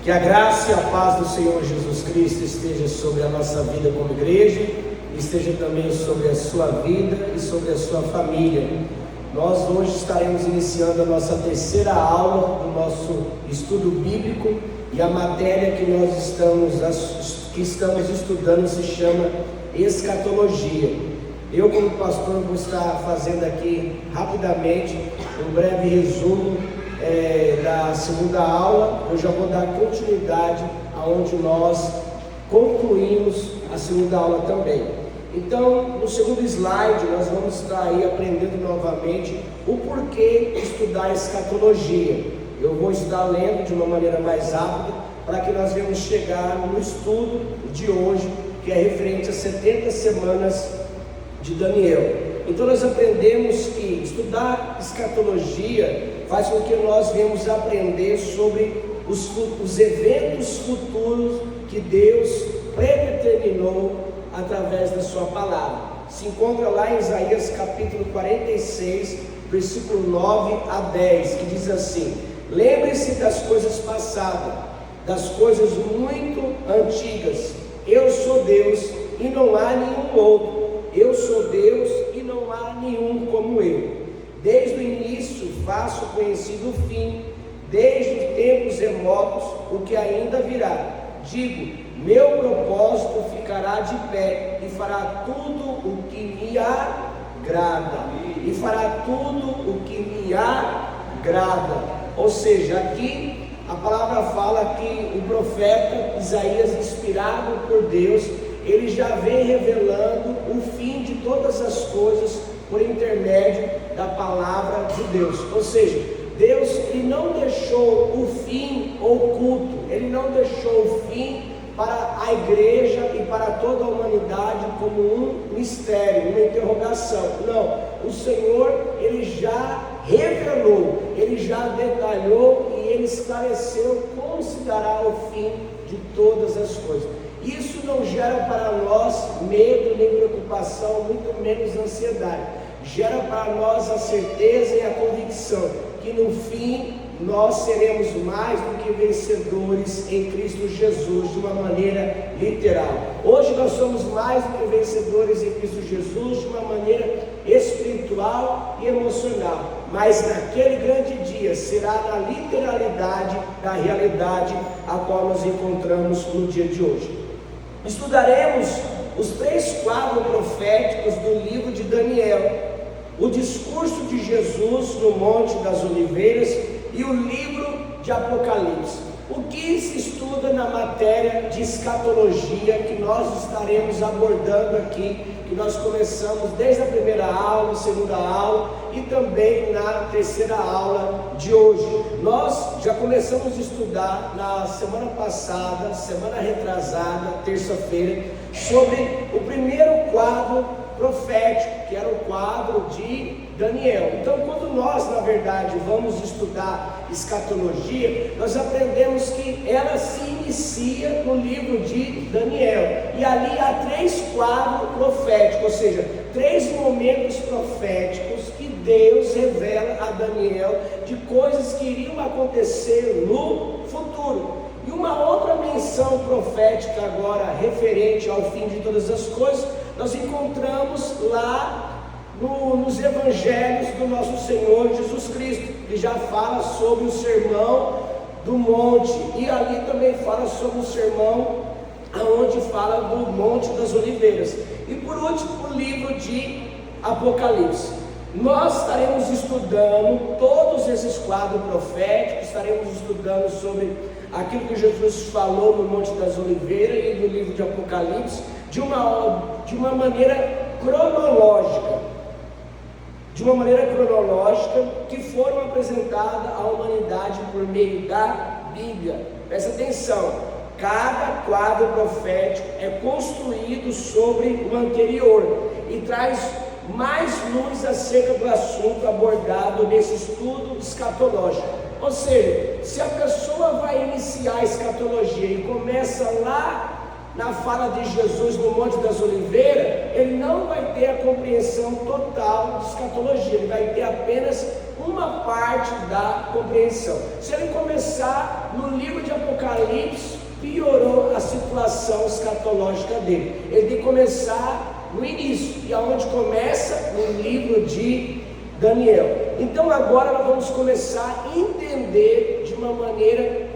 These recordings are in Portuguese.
Que a graça e a paz do Senhor Jesus Cristo esteja sobre a nossa vida como igreja, esteja também sobre a sua vida e sobre a sua família. Nós hoje estaremos iniciando a nossa terceira aula do nosso estudo bíblico, e a matéria que nós estamos estudando se chama escatologia. Eu, como pastor, vou estar fazendo aqui rapidamente um breve resumo da segunda aula. Eu já vou dar continuidade aonde nós concluímos a segunda aula também. Então, no segundo slide, nós vamos estar aí aprendendo novamente o porquê estudar escatologia. Eu vou estar lendo de uma maneira mais rápida para que nós venhamos chegar no estudo de hoje, que é referente às 70 semanas de Daniel. Então nós aprendemos que estudar escatologia faz com que nós venhamos aprender sobre os eventos futuros que Deus predeterminou através da sua palavra. Se encontra lá em Isaías capítulo 46, versículo 9 a 10, que diz assim: lembre-se das coisas passadas, das coisas muito antigas. Eu sou Deus e não há nenhum outro. Eu sou Deus e não há nenhum como eu. Desde o início faço conhecido o fim, desde os tempos remotos o que ainda virá. Digo, meu propósito ficará de pé e fará tudo o que me agrada. E fará tudo o que me agrada. Ou seja, aqui a palavra fala que o profeta Isaías, inspirado por Deus, ele já vem revelando o fim de todas as coisas por intermédio da palavra de Deus. Ou seja, Deus ele não deixou o fim oculto, ele não deixou o fim para a igreja e para toda a humanidade como um mistério, uma interrogação. Não, o Senhor ele já revelou, ele já detalhou e ele esclareceu como se dará o fim de todas as coisas. Isso não gera para nós medo nem preocupação, muito menos ansiedade. Gera para nós a certeza e a convicção que no fim nós seremos mais do que vencedores em Cristo Jesus, de uma maneira literal. Hoje nós somos mais do que vencedores em Cristo Jesus de uma maneira espiritual e emocional, mas naquele grande dia será na literalidade da realidade a qual nos encontramos no dia de hoje. Estudaremos os 3 quadros proféticos do livro de Daniel, o discurso de Jesus no Monte das Oliveiras e o livro de Apocalipse. O que se estuda na matéria de escatologia que nós estaremos abordando aqui, que nós começamos desde a primeira aula, segunda aula e também na terceira aula de hoje. Nós já começamos a estudar na semana passada, semana retrasada, terça-feira, sobre o primeiro quadro profético, que era o quadro de Daniel. Então, quando nós, na verdade, vamos estudar escatologia, nós aprendemos que ela se inicia no livro de Daniel, e ali há 3 quadros proféticos, ou seja, 3 momentos proféticos que Deus revela a Daniel de coisas que iriam acontecer no futuro. E uma outra menção profética agora referente ao fim de todas as coisas, nós encontramos lá nos evangelhos do nosso Senhor Jesus Cristo. Ele já fala sobre o sermão do monte, e ali também fala sobre o sermão aonde fala do Monte das Oliveiras. E por último, o livro de Apocalipse. Nós estaremos estudando todos esses quadros proféticos, estaremos estudando sobre aquilo que Jesus falou no Monte das Oliveiras e no livro de Apocalipse, de uma maneira cronológica, que foram apresentadas à humanidade por meio da Bíblia. Presta atenção, cada quadro profético é construído sobre o anterior e traz mais luz acerca do assunto abordado nesse estudo escatológico. Ou seja, se a pessoa vai iniciar a escatologia e começa lá na fala de Jesus no Monte das Oliveiras, ele não vai ter a compreensão total de escatologia, ele vai ter apenas uma parte da compreensão. Se ele começar no livro de Apocalipse, Apocalipse piorou a situação escatológica dele. Ele tem que começar no início, e aonde começa? No livro de Daniel. Então agora nós vamos começar a entender de uma maneira,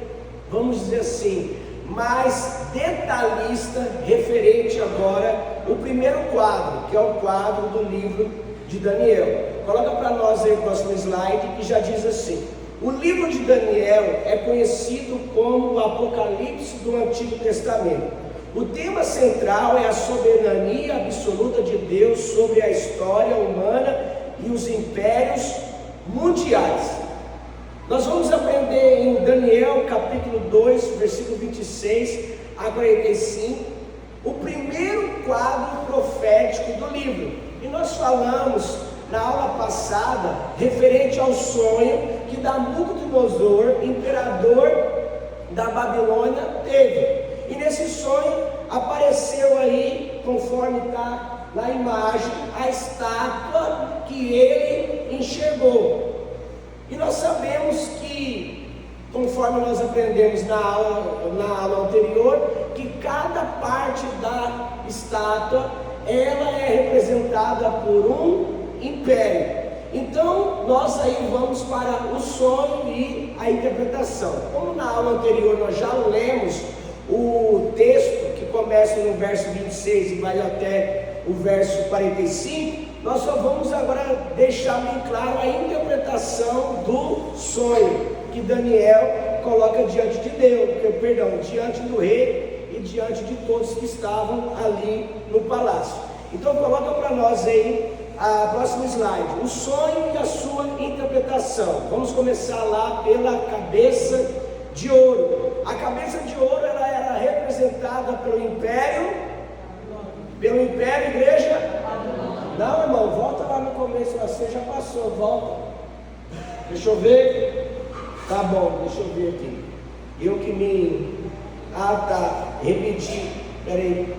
vamos dizer assim, mais detalhista, referente agora o primeiro quadro, que é o quadro do livro de Daniel. Coloca para nós aí o próximo slide, que já diz assim: o livro de Daniel é conhecido como o Apocalipse do Antigo Testamento. O tema central é a soberania absoluta de Deus sobre a história humana e os impérios mundiais. Nós vamos aprender em Daniel capítulo 2, versículo 26 a 45, o primeiro quadro profético do livro. E nós falamos na aula passada referente ao sonho que Nabucodonosor, imperador da Babilônia, teve. E nesse sonho apareceu aí, conforme está na imagem, a estátua que ele enxergou. E nós sabemos que, conforme nós aprendemos na aula anterior, que cada parte da estátua, ela é representada por um império. Então, nós aí vamos para o sonho e a interpretação. Como na aula anterior nós já lemos o texto que começa no verso 26 e vai até o verso 45, nós só vamos agora deixar bem claro a interpretação do sonho que Daniel coloca diante de Deus, diante do rei e diante de todos que estavam ali no palácio. Então coloca para nós aí a próxima slide, o sonho e a sua interpretação. Vamos começar lá pela cabeça de ouro. A cabeça de ouro ela era representada pelo império, igreja. Não, irmão, volta lá no começo, você já passou, volta. Deixa eu ver. Tá bom, deixa eu ver aqui. Eu que me... Ah, tá, repeti. Peraí.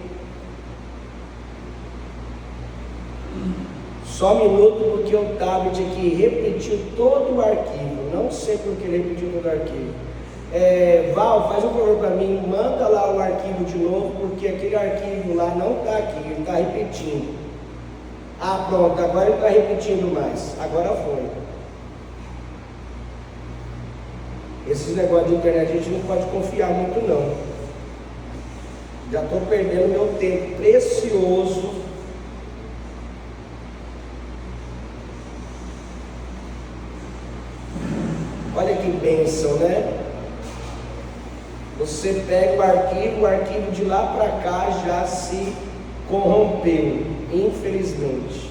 Só um minuto, porque o tablet aqui repetiu todo o arquivo. Não sei porque ele repetiu todo o arquivo. Val, faz um favor para mim, manda lá o arquivo de novo, porque aquele arquivo lá não está aqui, ele está repetindo. Ah, pronto, agora ele está repetindo mais. Agora foi. Esses negócios de internet a gente não pode confiar muito não. Já estou perdendo meu tempo precioso. Olha que bênção, né? Você pega o arquivo de lá para cá já se corrompeu, infelizmente.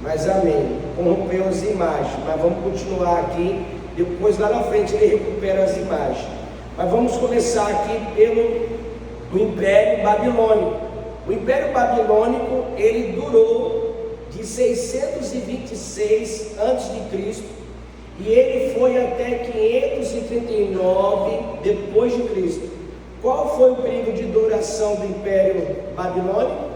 Mas amém, corrompeu as imagens. Mas vamos continuar aqui. Depois lá na frente ele recupera as imagens. Mas vamos começar aqui pelo Império Babilônico. O Império Babilônico ele durou de 626 a.C. e ele foi até 539 depois de Cristo. Qual foi o período de duração do Império Babilônico?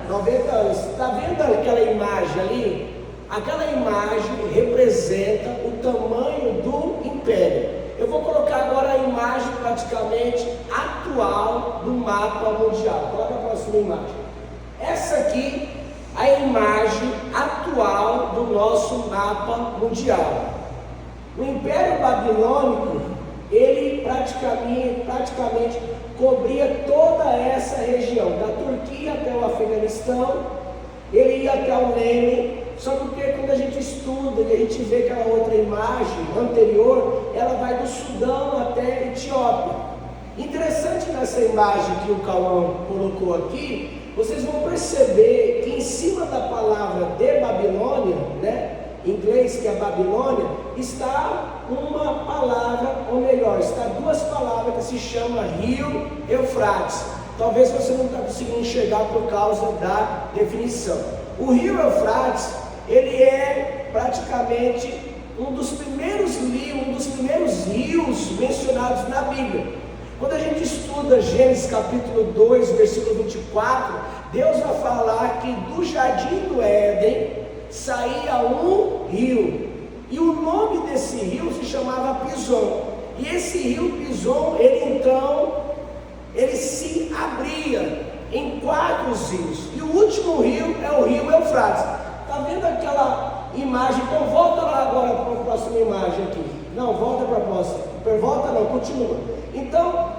90 anos. Está vendo aquela imagem ali? Aquela imagem representa o tamanho do império. Eu vou colocar agora a imagem praticamente atual do mapa mundial. Coloca a próxima imagem. Essa aqui é a imagem atual do nosso mapa mundial. O Império Babilônico, ele praticamente cobria toda essa região, da Turquia até o Afeganistão, ele ia até o Iêmen. Só porque quando a gente estuda e a gente vê aquela outra imagem anterior, ela vai do Sudão até a Etiópia. Interessante nessa imagem que o Cauã colocou aqui, vocês vão perceber que em cima da palavra de Babilônia, né, em inglês que é Babilônia, está uma palavra, ou melhor, está duas palavras que se chama Rio Eufrates. Talvez você não está conseguindo enxergar por causa da definição. O Rio Eufrates, ele é praticamente um dos primeiros rios mencionados na Bíblia. Quando a gente estuda Gênesis capítulo 2, versículo 24, Deus vai falar que do jardim do Éden saía um rio, e o nome desse rio se chamava Pison. E esse rio Pison, ele se abria em 4 rios. E o último rio é o rio Eufrates. Está vendo aquela imagem? Então volta lá agora para a próxima imagem aqui. Não, volta para a próxima. Volta não, continua. Então,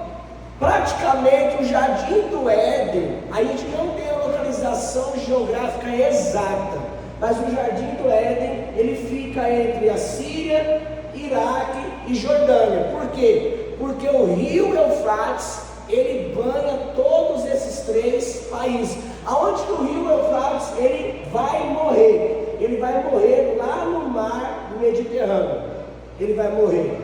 praticamente o Jardim do Éden, a gente não tem a localização geográfica exata, mas o Jardim do Éden, ele fica entre a Síria, Iraque e Jordânia. Por quê? Porque o rio Eufrates, ele banha todos esses 3 países. Aonde que o rio Eufrates, ele vai morrer? Ele vai morrer lá no mar do Mediterrâneo. Ele vai morrer,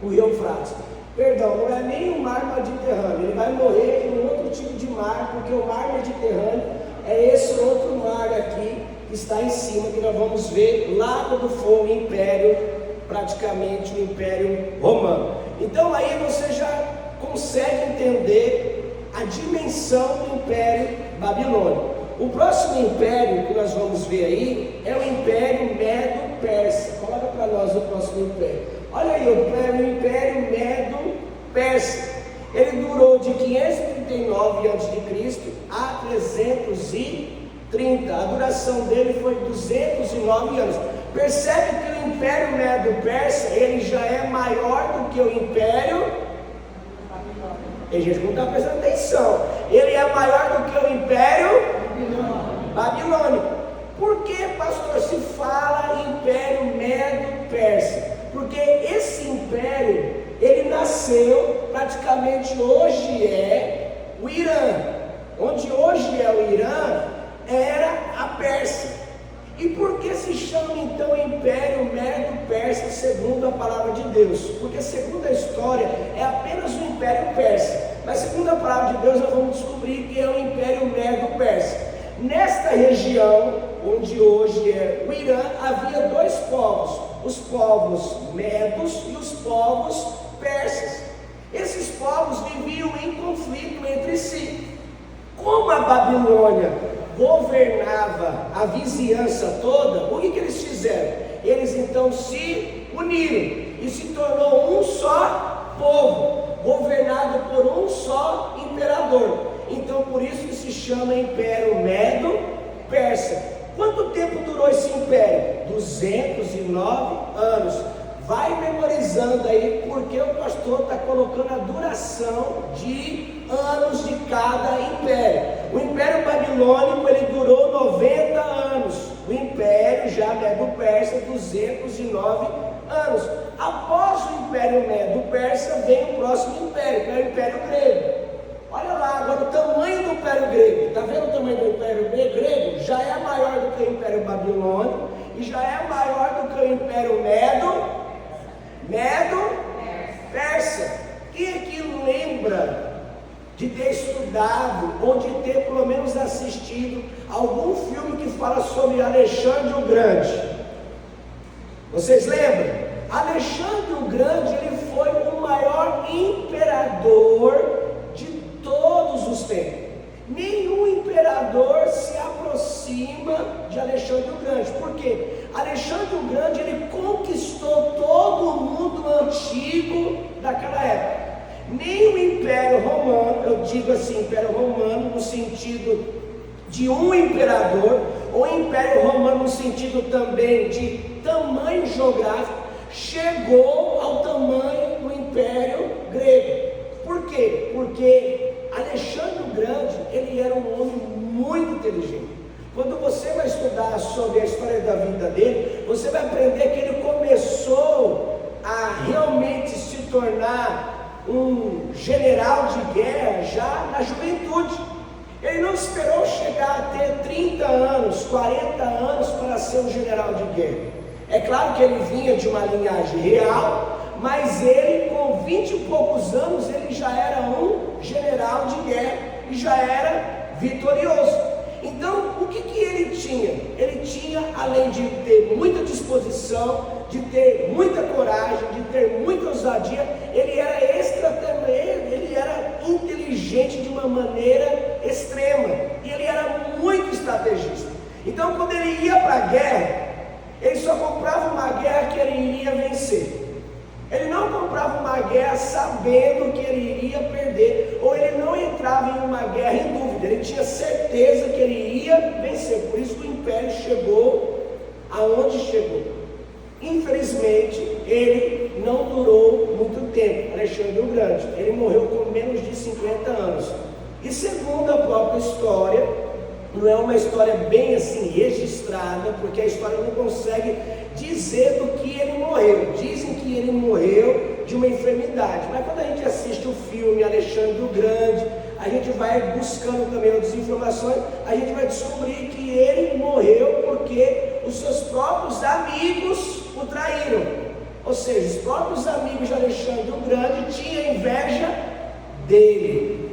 o rio Eufrates. Perdão, não é nem o mar Mediterrâneo, ele vai morrer em outro tipo de mar, porque o mar Mediterrâneo é esse outro mar aqui, que está em cima, que nós vamos ver lá quando for o Império, praticamente o Império Romano. Então aí você já consegue entender a dimensão do Império Babilônico. O próximo império que nós vamos ver aí é o Império Medo-Persa. Coloca para nós o próximo império. Olha aí, o Império Medo-Persa. Ele durou de 539 a.C. a 330. A duração dele foi 209 anos. Percebe que o Império Medo-Persa, ele já é maior do que o Império. Tem gente que não está prestando atenção. Ele é maior do que o Império Babilônico. Por que, pastor, se fala Império Medo-Persa? Porque esse império, ele nasceu, praticamente hoje é o Irã. Onde hoje é o Irã, era a Pérsia. E por que se chama então Império Medo-Persa, segundo a palavra de Deus? Porque segundo a história, é apenas o Império Persa. Mas segundo a palavra de Deus, nós vamos descobrir que é o Império Medo-Persa. Nesta região, onde hoje é o Irã, havia 2 povos, os povos medos e os povos persas. Esses povos viviam em conflito entre si. Como a Babilônia governava a vizinhança toda, o que eles fizeram? Eles então se uniram e se tornou um só povo, governado por um só imperador. Então por isso que se chama Império Medo-Persa. Quanto tempo durou esse império? 209 anos. Vai memorizando aí, porque o pastor está colocando a duração de anos de cada império. O Império Babilônico, ele durou 90 anos. O Império já Medo-Persa, 209 anos. Após o Império Medo-Persa, vem o próximo império, que é o Império Grego. Olha lá agora o tamanho do Império Grego. Está vendo o tamanho do Império Grego? Já é maior do que o Império Babilônico e já é maior do que o Império Medo-Persa. Quem aqui lembra de ter estudado ou de ter pelo menos assistido algum filme que fala sobre Alexandre o Grande? Vocês lembram? Alexandre o Grande, ele foi o maior imperador de todos os tempos. Nenhum imperador se aproxima de Alexandre o Grande. Por quê? Alexandre o Grande, ele conquistou todo o mundo antigo daquela época. Nem o Império Romano, eu digo assim, Império Romano no sentido de um imperador, ou Império Romano no sentido também de tamanho geográfico, chegou ao tamanho do Império Grego. Por quê? Porque Alexandre o Grande, ele era um homem muito inteligente. Quando você vai estudar sobre a história da vida dele, você vai aprender que ele começou a realmente se tornar um general de guerra já na juventude. Ele não esperou chegar a ter 30 anos, 40 anos para ser um general de guerra. É claro que ele vinha de uma linhagem real, mas ele com 20 e poucos anos, ele já era um general de guerra e já era vitorioso. Então, o que ele tinha? Ele tinha, além de ter muita disposição, de ter muita coragem, de ter muita ousadia, ele era ele era inteligente de uma maneira extrema, e ele era muito estrategista. Então, quando ele ia para a guerra, ele só comprava uma guerra que ele iria vencer. Ele não comprava uma sabendo que ele iria perder, ou ele não entrava em uma guerra em dúvida, ele tinha certeza que ele ia vencer. Por isso que o império chegou aonde chegou. Infelizmente, ele não durou muito tempo, Alexandre o Grande. Ele morreu com menos de 50 anos. E segundo a própria história, não é uma história bem assim registrada, porque a história não consegue dizer do que ele morreu. Dizem que ele morreu de uma enfermidade, mas quando a gente assiste o filme Alexandre o Grande, a gente vai buscando também outras informações, a gente vai descobrir que ele morreu porque os seus próprios amigos o traíram. Ou seja, os próprios amigos de Alexandre o Grande tinham inveja dele.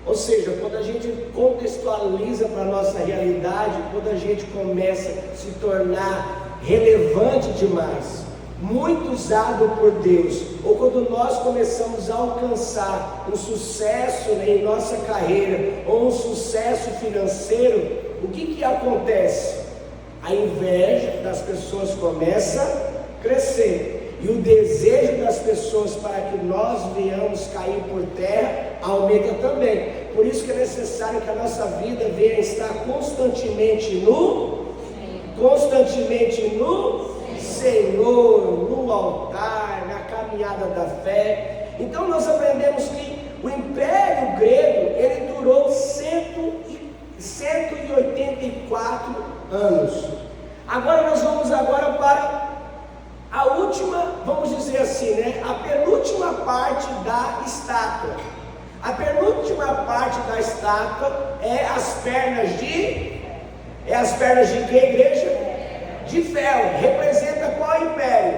Ou seja, quando a gente contextualiza para a nossa realidade, quando a gente começa a se tornar relevante demais, muito usado por Deus, ou quando nós começamos a alcançar um sucesso em nossa carreira, ou um sucesso financeiro, o que acontece? A inveja das pessoas começa a crescer. E o desejo das pessoas para que nós venhamos cair por terra aumenta também. Por isso que é necessário que a nossa vida venha estar constantemente no Senhor, no altar, na caminhada da fé. Então nós aprendemos que o Império Grego, ele durou 184 anos. Agora nós vamos para a última, vamos dizer assim, a penúltima parte da estátua. A penúltima parte da estátua é as pernas de que, igreja? De ferro. Representa qual império?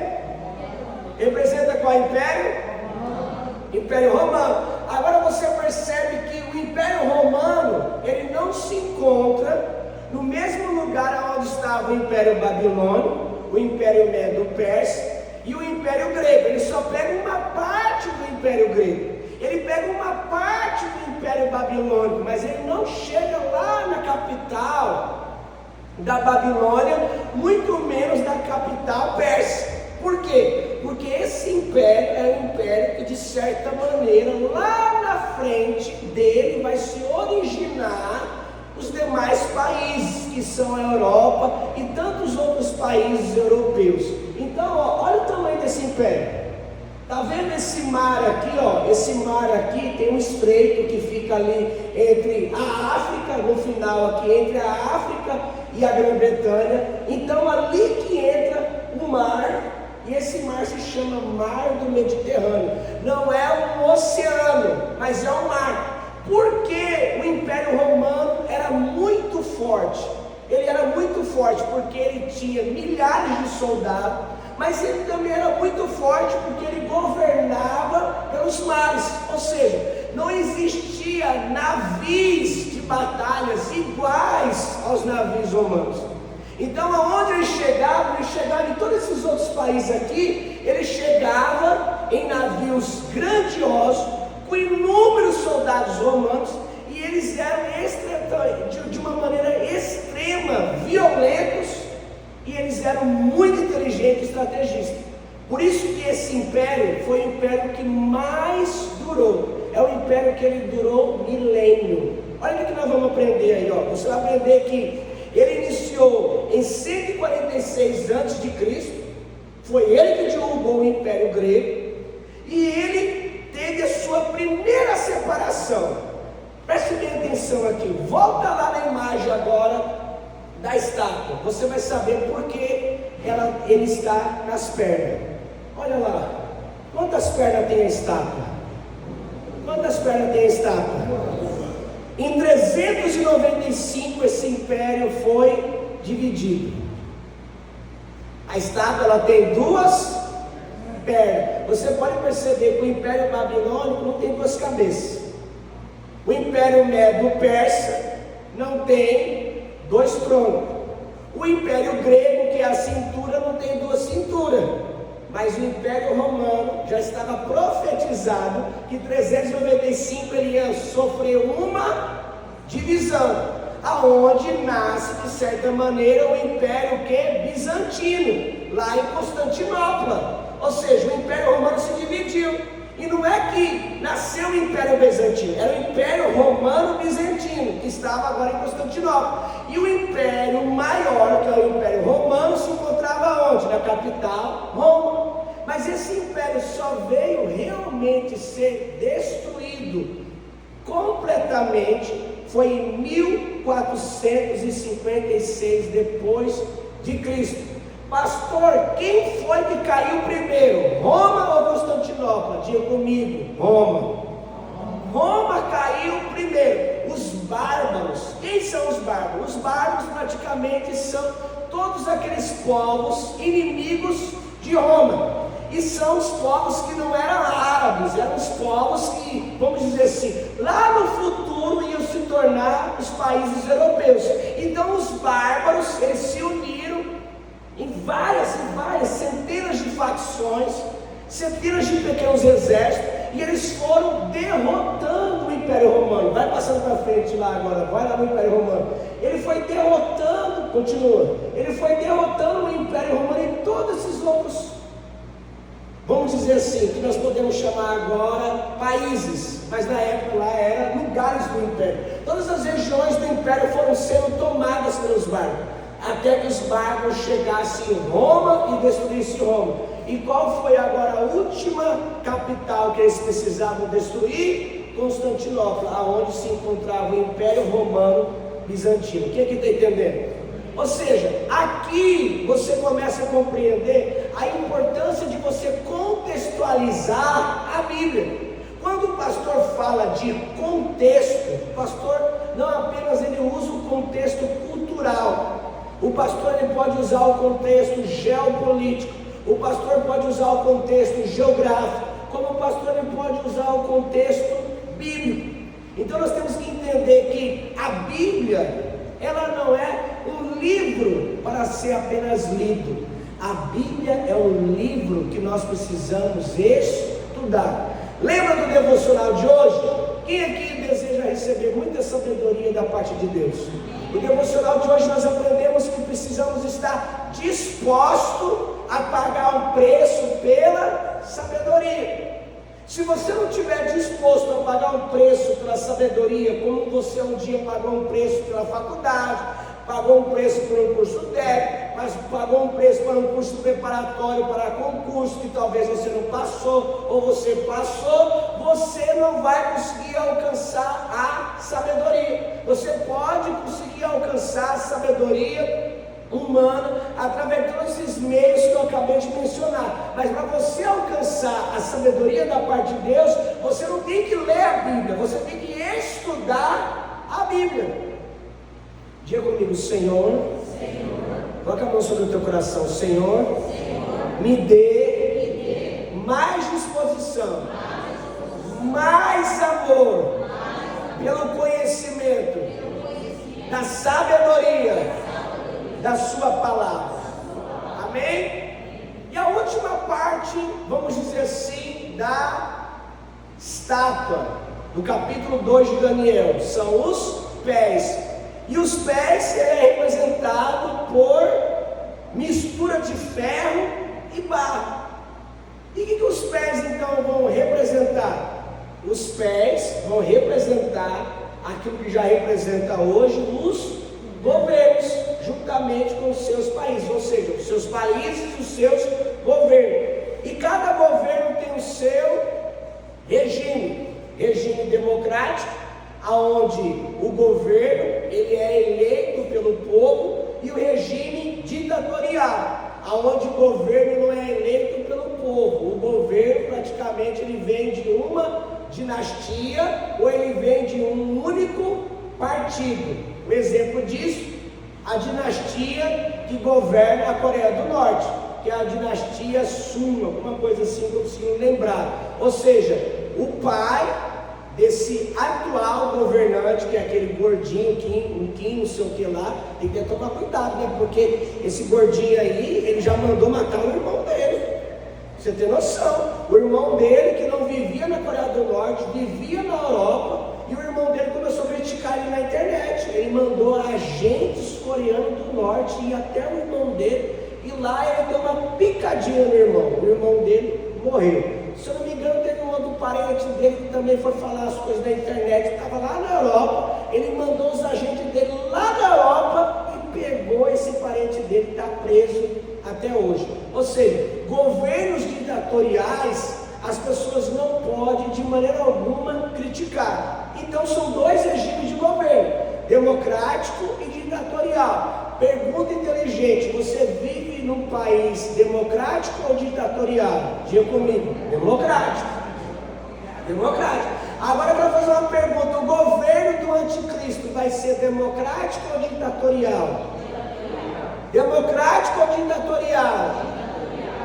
Representa qual império? Império Romano. Agora você percebe que o Império Romano, ele não se encontra no mesmo lugar onde estava o Império Babilônico, o Império Medo-Persa e o Império Grego. Ele só pega uma parte do Império Grego, ele pega uma parte do Império Babilônico, mas ele não chega lá na capital da Babilônia, muito menos da capital persa. Por quê? Porque esse império é um império que, de certa maneira, lá na frente dele vai se originar os demais países, que são a Europa e tantos outros países europeus. Então, olha o tamanho desse império. Está vendo esse mar aqui? Esse mar aqui tem um estreito que fica ali entre a África, no final aqui, entre a África e a Grã-Bretanha. Então, ali que entra o mar, e esse mar se chama Mar do Mediterrâneo. Não é um oceano, mas é um mar. Porque o Império Romano era muito forte. Ele era muito forte porque ele tinha milhares de soldados, mas ele também era muito forte porque ele governava pelos mares. Ou seja, não existia navios de batalhas iguais aos navios romanos. Então, aonde ele chegava em todos esses outros países aqui, ele chegava em navios grandiosos, com inúmeros soldados romanos, e eles eram de uma maneira extrema, violentos, e eles eram muito inteligentes e estrategistas. Por isso que esse império foi o império que mais durou. É o império que ele durou milênio. Olha o que nós vamos aprender aí, Você vai aprender que ele iniciou em 146 a.C., foi ele que derrubou o Império Grego, e ele teve a sua primeira separação. Preste bem atenção aqui, volta lá na imagem agora da estátua, você vai saber por que ele está nas pernas. Olha lá, quantas pernas tem a estátua? Quantas pernas tem a estátua? Em 395 esse império foi dividido. A estátua ela tem duas pernas. Você pode perceber que o Império Babilônico não tem duas cabeças. O Império Medo-Persa não tem dois troncos. O Império Grego, que é a cintura, não tem duas cinturas. Mas o Império Romano já estava profetizado que em 395 ele ia sofrer uma divisão, aonde nasce de certa maneira o Império bizantino, lá em Constantinopla. Ou seja, o Império Romano se dividiu. E não é que nasceu o Império Bizantino, era o Império Romano-Bizantino, que estava agora em Constantinopla. E o Império maior, que é o Império Romano, se encontrava onde? Na capital, Roma. Mas esse império só veio realmente ser destruído completamente foi em 1456 depois de Cristo. Pastor, quem foi que caiu primeiro? Roma ou Constantinopla? Diga comigo, Roma. Roma caiu primeiro. Os bárbaros, quem são os bárbaros? Os bárbaros praticamente são todos aqueles povos inimigos de Roma. E são os povos que não eram árabes, eram os povos que, vamos dizer assim, lá no futuro iam se tornar os países europeus. Então os bárbaros, eles se uniram em várias centenas de facções, centenas de pequenos exércitos, e eles foram derrotando o Império Romano. Vai passando para frente lá agora, vai lá no Império Romano. Ele foi derrotando, continua, ele foi derrotando o Império Romano em todos esses outros, vamos dizer assim, que nós podemos chamar agora países, mas na época lá era lugares do Império. Todas as regiões do Império foram sendo tomadas pelos bárbaros, até que os bárbaros chegassem em Roma e destruíssem Roma. E qual foi agora a última capital que eles precisavam destruir? Constantinopla, aonde se encontrava o Império Romano Bizantino. Quem aqui está entendendo? Ou seja, aqui você começa a compreender a importância de você contextualizar a Bíblia. Quando o pastor fala de contexto, o pastor não apenas ele usa o contexto cultural, o pastor ele pode usar o contexto geopolítico, o pastor pode usar o contexto geográfico, como o pastor ele pode usar o contexto bíblico. Então nós temos que entender que a Bíblia, ela não é um livro para ser apenas lido. A Bíblia é um livro que nós precisamos estudar. Lembra do devocional de hoje? Quem aqui deseja receber muita sabedoria da parte de Deus? No devocional de hoje nós aprendemos que precisamos estar dispostos a pagar um preço pela sabedoria. Se você não estiver disposto a pagar um preço pela sabedoria, como você um dia pagou um preço pela faculdade, pagou um preço por um curso técnico, mas pagou um preço para um curso preparatório para concurso que talvez você não passou, ou você passou, você não vai conseguir alcançar a sabedoria. Você pode conseguir alcançar a sabedoria humana através de todos esses meios que eu acabei de mencionar, mas para você alcançar a sabedoria da parte de Deus, você não tem que ler a Bíblia, você tem que estudar a Bíblia. Diga comigo, Senhor, coloca a mão sobre o teu coração. Senhor, me dê mais disposição, mais amor pelo conhecimento da sabedoria da sua palavra. Amém? E a última parte, vamos dizer assim, da estátua do capítulo 2 de Daniel, são os pés. E os pés é representado por mistura de ferro e barro. E o que os pés então vão representar? Os pés vão representar aquilo que já representa hoje os governos, juntamente com os seus países, ou seja, os seus países e os seus governos. E cada governo tem o seu regime democrático, aonde o governo ele é eleito pelo povo, e o regime ditatorial, aonde o governo não é eleito pelo povo. O governo praticamente ele vem de uma dinastia, ou ele vem de um único partido. Um exemplo disso, a dinastia que governa a Coreia do Norte, que é a dinastia Sung, alguma coisa assim que eu consigo lembrar. Ou seja, o pai desse atual governante, que é aquele gordinho, Kim, não sei o que lá, tem que tomar cuidado, né? Porque esse gordinho aí, ele já mandou matar o irmão dele. Você tem noção? O irmão dele, que não vivia na Coreia do Norte, vivia na Europa, e o irmão dele começou a criticar ele na internet. Ele mandou agentes coreanos do norte ir até o irmão dele, e lá ele deu uma picadinha no irmão. O irmão dele morreu. Se eu não me engano, teve um outro dele, que também foi falar as coisas da internet, estava lá na Europa, ele mandou os agentes dele lá na Europa e pegou esse parente dele que está preso até hoje. Ou seja, governos ditatoriais, as pessoas não podem de maneira alguma criticar. Então são dois regimes de governo, democrático e ditatorial. Pergunta inteligente: você vive num país democrático ou ditatorial? Diga comigo: democrático. Democrático. Agora eu vou fazer uma pergunta: o governo do anticristo vai ser democrático ou ditatorial? Democrático ou ditatorial?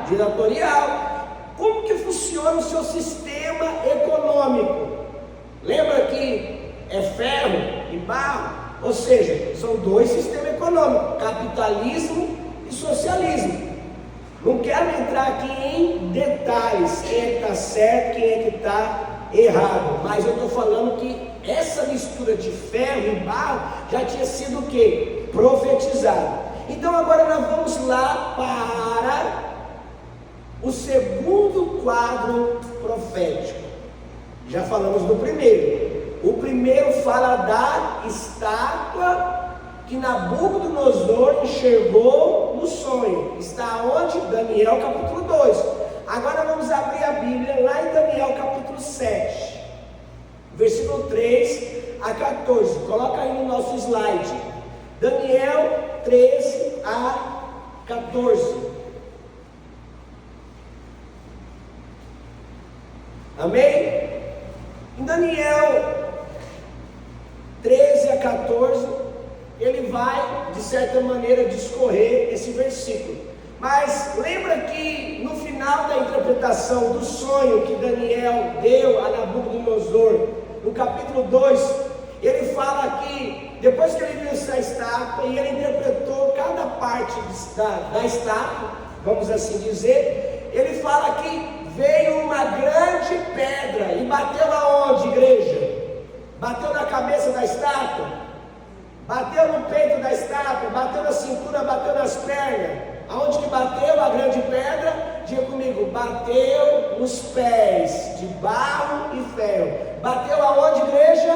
Ditatorial. Como que funciona o seu sistema econômico? Lembra que é ferro e barro? Ou seja, são dois sistemas econômicos: capitalismo e socialismo. Não quero entrar aqui em detalhes, quem é que está certo, quem é que está errado, mas eu estou falando que essa mistura de ferro e barro já tinha sido o quê? Profetizado. Então agora nós vamos lá para o segundo quadro profético. Já falamos do primeiro. O primeiro fala da estátua que Nabucodonosor enxergou no sonho. Está onde? Daniel capítulo 2. Agora vamos abrir a Bíblia lá em Daniel capítulo 7, versículo 3 a 14. Coloca aí no nosso slide. Daniel 13 a 14. Amém? Em Daniel 13 a 14, ele vai, de certa maneira, discorrer esse versículo. Mas lembra que no final da interpretação do sonho que Daniel deu a Nabucodonosor, no capítulo 2, ele fala que, depois que ele viu essa estátua e ele interpretou cada parte da estátua, vamos assim dizer, ele fala que veio uma grande pedra e bateu aonde, igreja? Bateu na cabeça da estátua? Bateu no peito da estátua? Bateu na cintura? Bateu nas pernas? Aonde que bateu a grande pedra? Diga comigo: bateu nos pés de barro e ferro. Bateu aonde, igreja?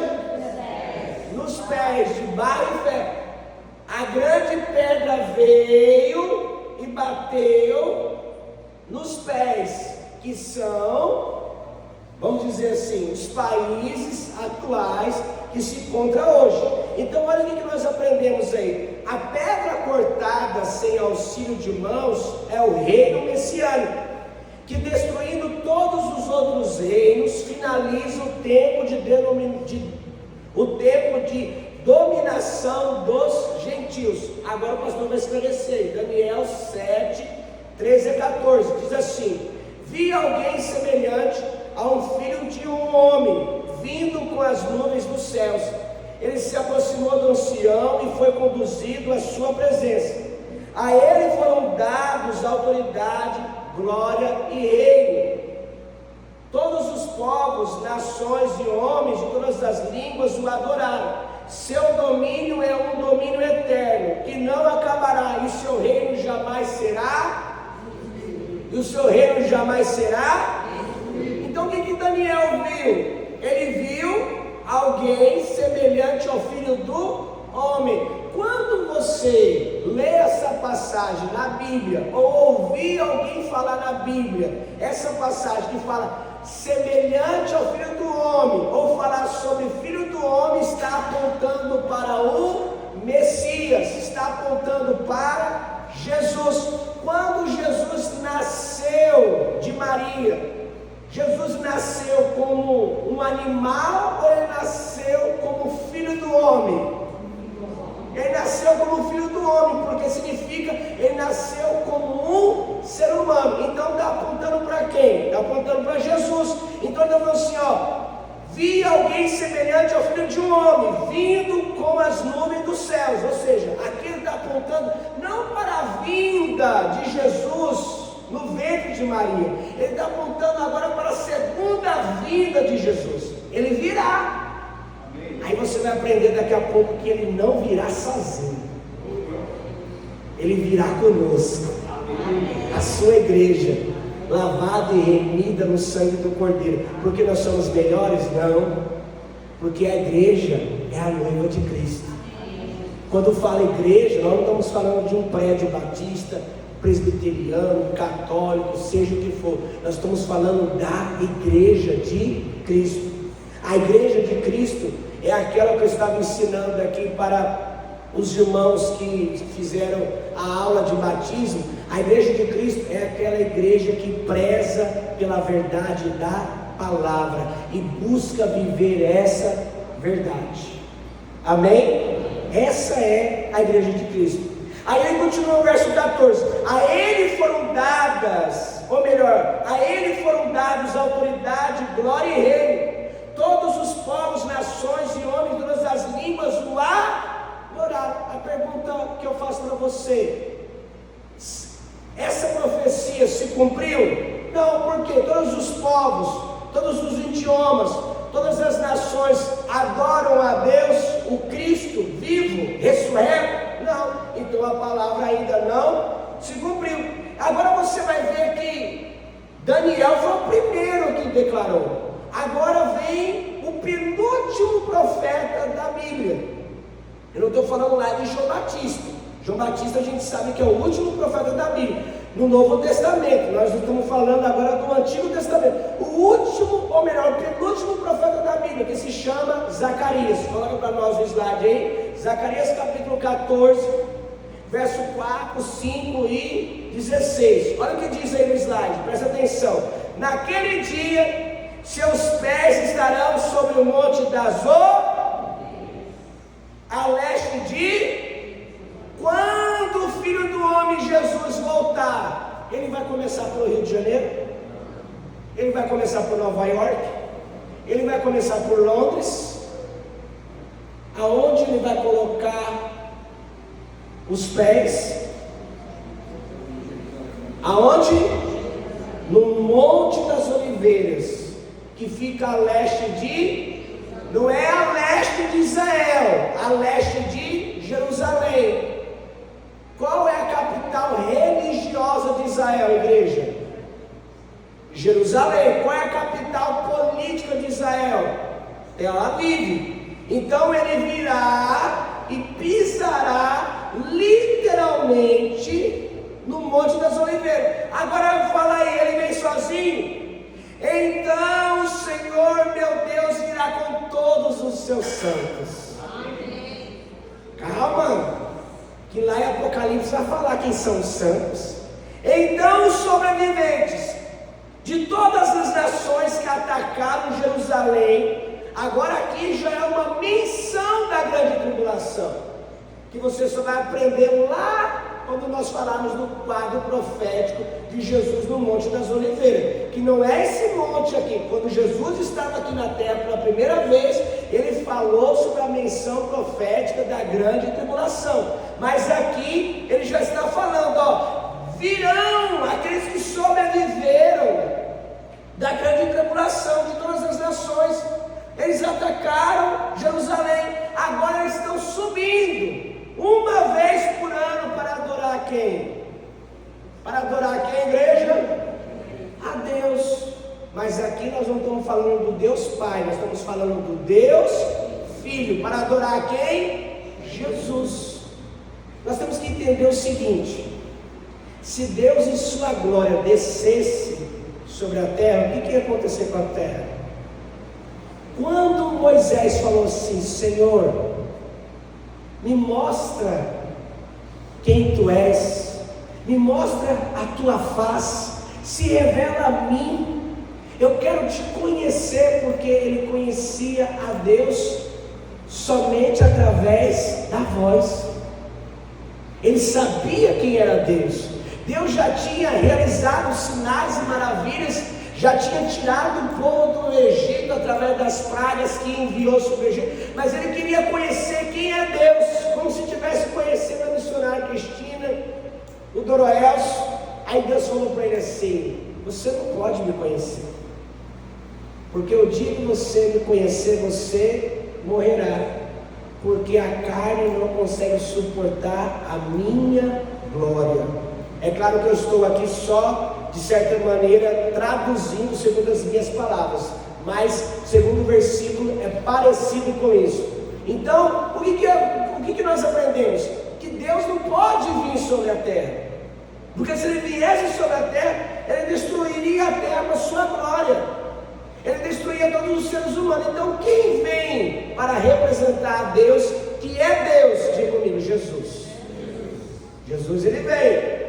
Nos pés de barro e ferro. A grande pedra veio e bateu nos pés, que são, vamos dizer assim, os países atuais que se encontram hoje. Então olha o que nós aprendemos aí. A pedra cortada sem auxílio de mãos é o reino messiânico, que destruindo todos os outros reinos, finaliza o tempo de dominação dos gentios. Agora o pastor vai esclarecer. Daniel 7, 13 a 14, diz assim: vi alguém semelhante a um filho de um homem, vindo com as nuvens dos céus. Ele se aproximou do ancião e foi conduzido à sua presença. A ele foram dados autoridade, glória e reino. Todos os povos, nações e homens de todas as línguas o adoraram. Seu domínio é um domínio eterno, que não acabará, e o seu reino jamais será. E o seu reino jamais será. Então o que Daniel viu? Ele viu alguém semelhante ao filho do homem. Quando você lê essa passagem na Bíblia, ou ouvir alguém falar na Bíblia, essa passagem que fala semelhante ao filho do homem, ou falar sobre filho do homem, está apontando para o Messias, está apontando para Jesus. Quando Jesus nasceu de Maria, Jesus nasceu como um animal ou ele nasceu como filho do homem? Ele nasceu como filho do homem, porque significa ele nasceu como um ser humano. Então está apontando para quem? Está apontando para Jesus. Então ele está falando assim, vi alguém semelhante ao filho de um homem, vindo com as nuvens dos céus. Ou seja, aqui ele está apontando não para a vinda de Jesus no ventre de Maria, ele está apontando agora para a segunda vinda de Jesus. Ele virá. Aí você vai aprender daqui a pouco que ele não virá sozinho, ele virá conosco, a sua igreja. lavada e remida no sangue do Cordeiro. Porque nós somos melhores? Não. Porque a igreja é a noiva de Cristo. Quando fala igreja, nós não estamos falando de um prédio batista, presbiteriano, católico, seja o que for. Nós estamos falando da igreja de Cristo. A igreja de Cristo é aquela que eu estava ensinando aqui para os irmãos que fizeram a aula de batismo. A igreja de Cristo é aquela igreja que preza pela verdade da palavra e busca viver essa verdade. Amém? Essa é a igreja de Cristo. Aí ele continua o verso 14: a ele foram dadas, ou melhor, a ele foram dados autoridade, glória e reino. Todos os povos, nações e homens de todas as línguas o adoraram. A pergunta que eu faço para você: essa profecia se cumpriu? Não, porque todos os povos, todos os idiomas, todas as nações adoram a Deus, o Cristo vivo, ressurreto? Não, então a palavra ainda não se cumpriu. Agora você vai ver que Daniel foi o primeiro que declarou. Agora vem o penúltimo profeta da Bíblia. Eu não estou falando lá de João Batista. João Batista a gente sabe que é o último profeta da Bíblia. No Novo Testamento, nós estamos falando agora do Antigo Testamento. O último, ou melhor, o penúltimo profeta da Bíblia, que se chama Zacarias. Coloca para nós o slide aí. Zacarias capítulo 14, verso 4, 5 e 16. Olha o que diz aí no slide, presta atenção. Naquele dia, seus pés estarão sobre o monte das a leste de... Quando o Filho do Homem Jesus voltar, ele vai começar pelo Rio de Janeiro, ele vai começar por Nova York, ele vai começar por Londres. Aonde ele vai colocar os pés? Aonde? No Monte das Oliveiras, que fica a leste de... Não é a leste de Israel, a leste de Jerusalém. Qual é a capital religiosa de Israel, igreja? Jerusalém. Qual é a capital política de Israel? Tel Aviv. Então ele virá e pisará literalmente no Monte das Oliveiras. Agora fala aí, ele vem sozinho? Então o Senhor meu Deus virá com todos os seus santos. Amém. Calma, que lá em Apocalipse vai falar quem são os santos. Então os sobreviventes de todas as nações que atacaram Jerusalém. Agora aqui já é uma menção da grande tribulação, que você só vai aprender lá quando nós falarmos do quadro profético de Jesus no Monte das Oliveiras, que não é esse monte aqui. Quando Jesus estava aqui na terra pela primeira vez, ele falou sobre a menção profética da grande tribulação, mas aqui ele já está falando, virão aqueles que sobreviveram da grande tribulação de todas as nações. Eles atacaram Jerusalém, agora eles estão subindo uma vez por ano para adorar quem? Para adorar quem, igreja? A Deus. Mas aqui nós não estamos falando do Deus Pai, nós estamos falando do Deus Filho. Para adorar quem? Jesus. Nós temos que entender o seguinte: se Deus em sua glória descesse sobre a terra, o que ia acontecer com a terra? Quando Moisés falou assim: Senhor, me mostra quem tu és, me mostra a tua face, se revela a mim, eu quero te conhecer, porque ele conhecia a Deus somente através da voz. Ele sabia quem era Deus. Deus já tinha realizado sinais e maravilhas, já tinha tirado o povo do Egito através das pragas que enviou sobre o Egito, mas ele queria conhecer quem é Deus, como se estivesse conhecendo a missionária Cristina, o Doroelso. Aí Deus falou para ele assim: você não pode me conhecer, porque o dia que você me conhecer, você morrerá, porque a carne não consegue suportar a minha glória. É claro que eu estou aqui só de certa maneira, traduzindo segundo as minhas palavras, mas segundo o versículo é parecido com isso. Então, o que nós aprendemos? Que Deus não pode vir sobre a terra, porque se Ele viesse sobre a terra, Ele destruiria a terra com a sua glória, Ele destruiria todos os seres humanos. Então, quem vem para representar a Deus, que é Deus? Diga comigo, Jesus. Jesus, Ele vem.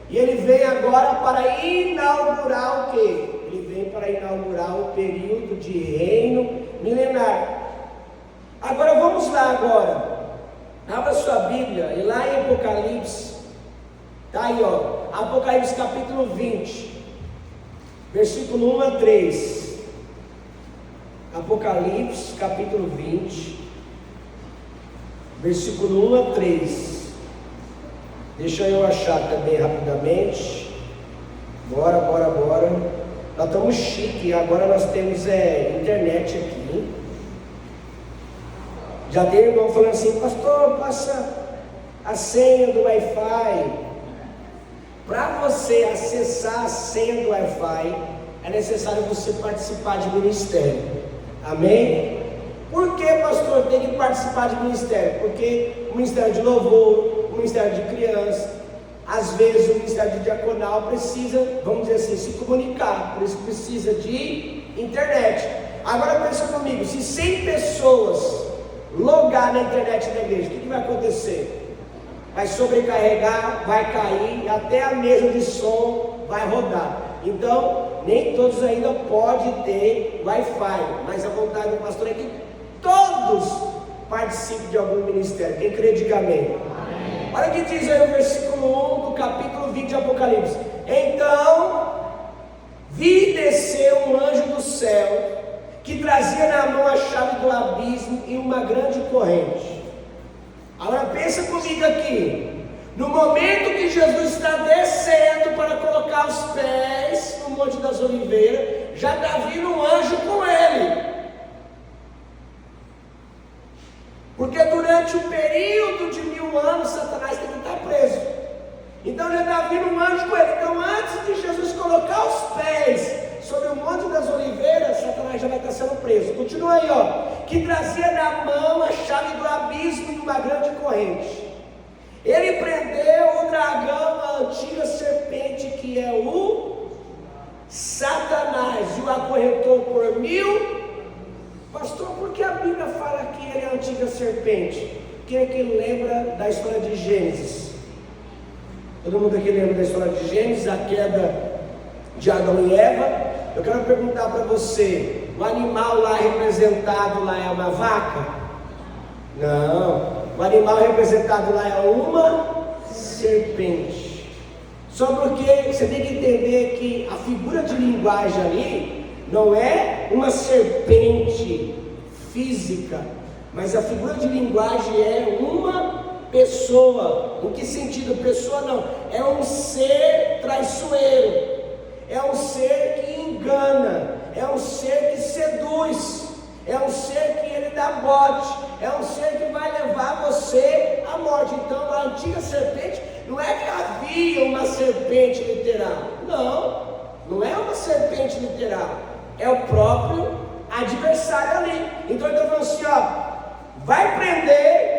E Ele vem agora para inaugurar o quê? Ele vem para inaugurar o período de reino milenar. Agora vamos lá agora. Abra sua Bíblia e lá em Apocalipse. Está aí, ó. Apocalipse capítulo 20. Versículo 1 a 3. Apocalipse capítulo 20. Versículo 1 a 3. Deixa eu achar também rapidamente. Bora. Nós estamos chique, agora nós temos internet aqui. Já tem irmão falando assim: pastor, passa a senha do Wi-Fi. Para você acessar a senha do Wi-Fi, é necessário você participar de ministério. Amém? Por que, pastor, tem que participar de ministério? Porque o ministério de louvor, o ministério de criança, às vezes o ministério de diaconal precisa, vamos dizer assim, se comunicar, por isso precisa de internet. Agora pensa comigo, se 100 pessoas logar na internet da igreja, o que vai acontecer? Vai sobrecarregar, vai cair, até a mesa de som vai rodar. Então, nem todos ainda podem ter Wi-Fi, mas a vontade do pastor é que todos participem de algum ministério. Quem crê, diga amém. Olha o que diz aí o versículo 1 do capítulo 20 de Apocalipse. Então, vi descer um anjo do céu, que trazia na mão a chave do abismo e uma grande corrente. Agora pensa comigo aqui. No momento que Jesus está descendo para colocar os pés no Monte das Oliveiras, já está vindo um anjo com ele. Porque durante o período de 1000 anos, Satanás tem que estar preso. Então já está vindo um anjo com ele. Então antes de Jesus colocar os pés sobre o Monte das Oliveiras, Satanás já vai estar sendo preso. Continua aí, ó. Que trazia na mão a chave do abismo e uma grande corrente. Ele prendeu o dragão, a antiga serpente, que é o Satanás, e o acorrentou por 1000. Pastor, por que a Bíblia fala que ele é a antiga serpente? Quem é que lembra da história de Gênesis? Todo mundo aqui lembra da história de Gênesis, a queda de Adão e Eva? Eu quero perguntar para você, o animal lá representado lá é uma vaca? Não, o animal representado lá é uma serpente. Só porque você tem que entender que a figura de linguagem ali não é uma serpente física, mas a figura de linguagem é uma pessoa. Em que sentido? Pessoa não, é um ser traiçoeiro, é um ser que engana, é um ser que seduz, é um ser que ele dá bote, é um ser que vai levar você à morte. Então a antiga serpente, não é que havia uma serpente literal, não é uma serpente literal, é o próprio adversário ali. Então ele está falando assim, ó, vai prender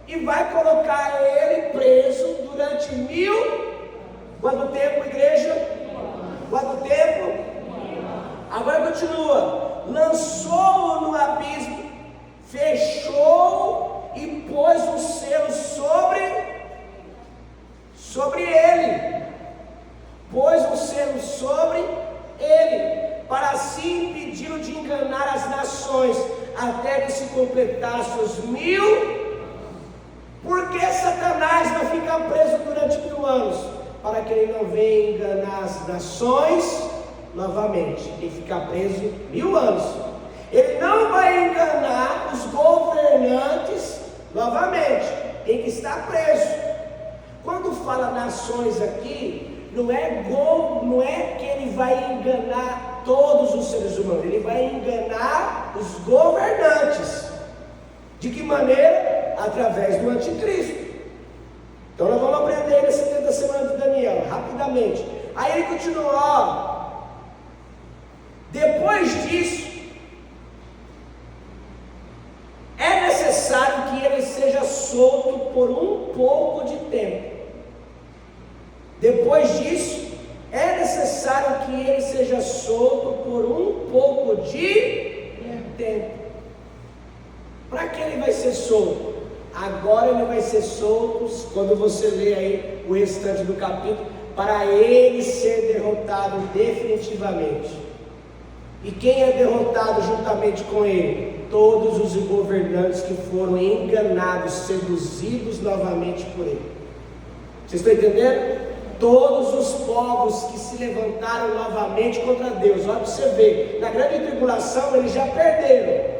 e vai colocar ele preso durante 1000, quanto tempo, igreja? Quanto tempo? Agora continua, lançou-o no abismo, fechou e pôs um selo sobre ele, pôs um selo sobre ele, para assim impedi-lo de enganar as nações, até que se completasse os 1000. Por que Satanás vai ficar preso durante 1000 anos? Para que ele não venha enganar as nações novamente. Tem que ficar preso 1000 anos. Ele não vai enganar os governantes novamente. Tem que estar preso. Quando fala nações aqui, não é que ele vai enganar todos os seres humanos, ele vai enganar os governantes. De que maneira? Através do anticristo. Então nós vamos aprender nessa 70 semana de Daniel, rapidamente. Aí ele continua, ó, depois disso, é necessário que ele seja solto por um pouco de tempo. Depois disso, é necessário que ele seja solto por um pouco de tempo. Para que ele vai ser solto? Agora ele vai ser solto, quando você lê aí o restante do capítulo, para ele ser derrotado definitivamente. E quem é derrotado juntamente com ele? Todos os governantes que foram enganados, seduzidos novamente por ele. Vocês estão entendendo? Todos os povos que se levantaram novamente contra Deus. Olha para você ver, na grande tribulação eles já perderam.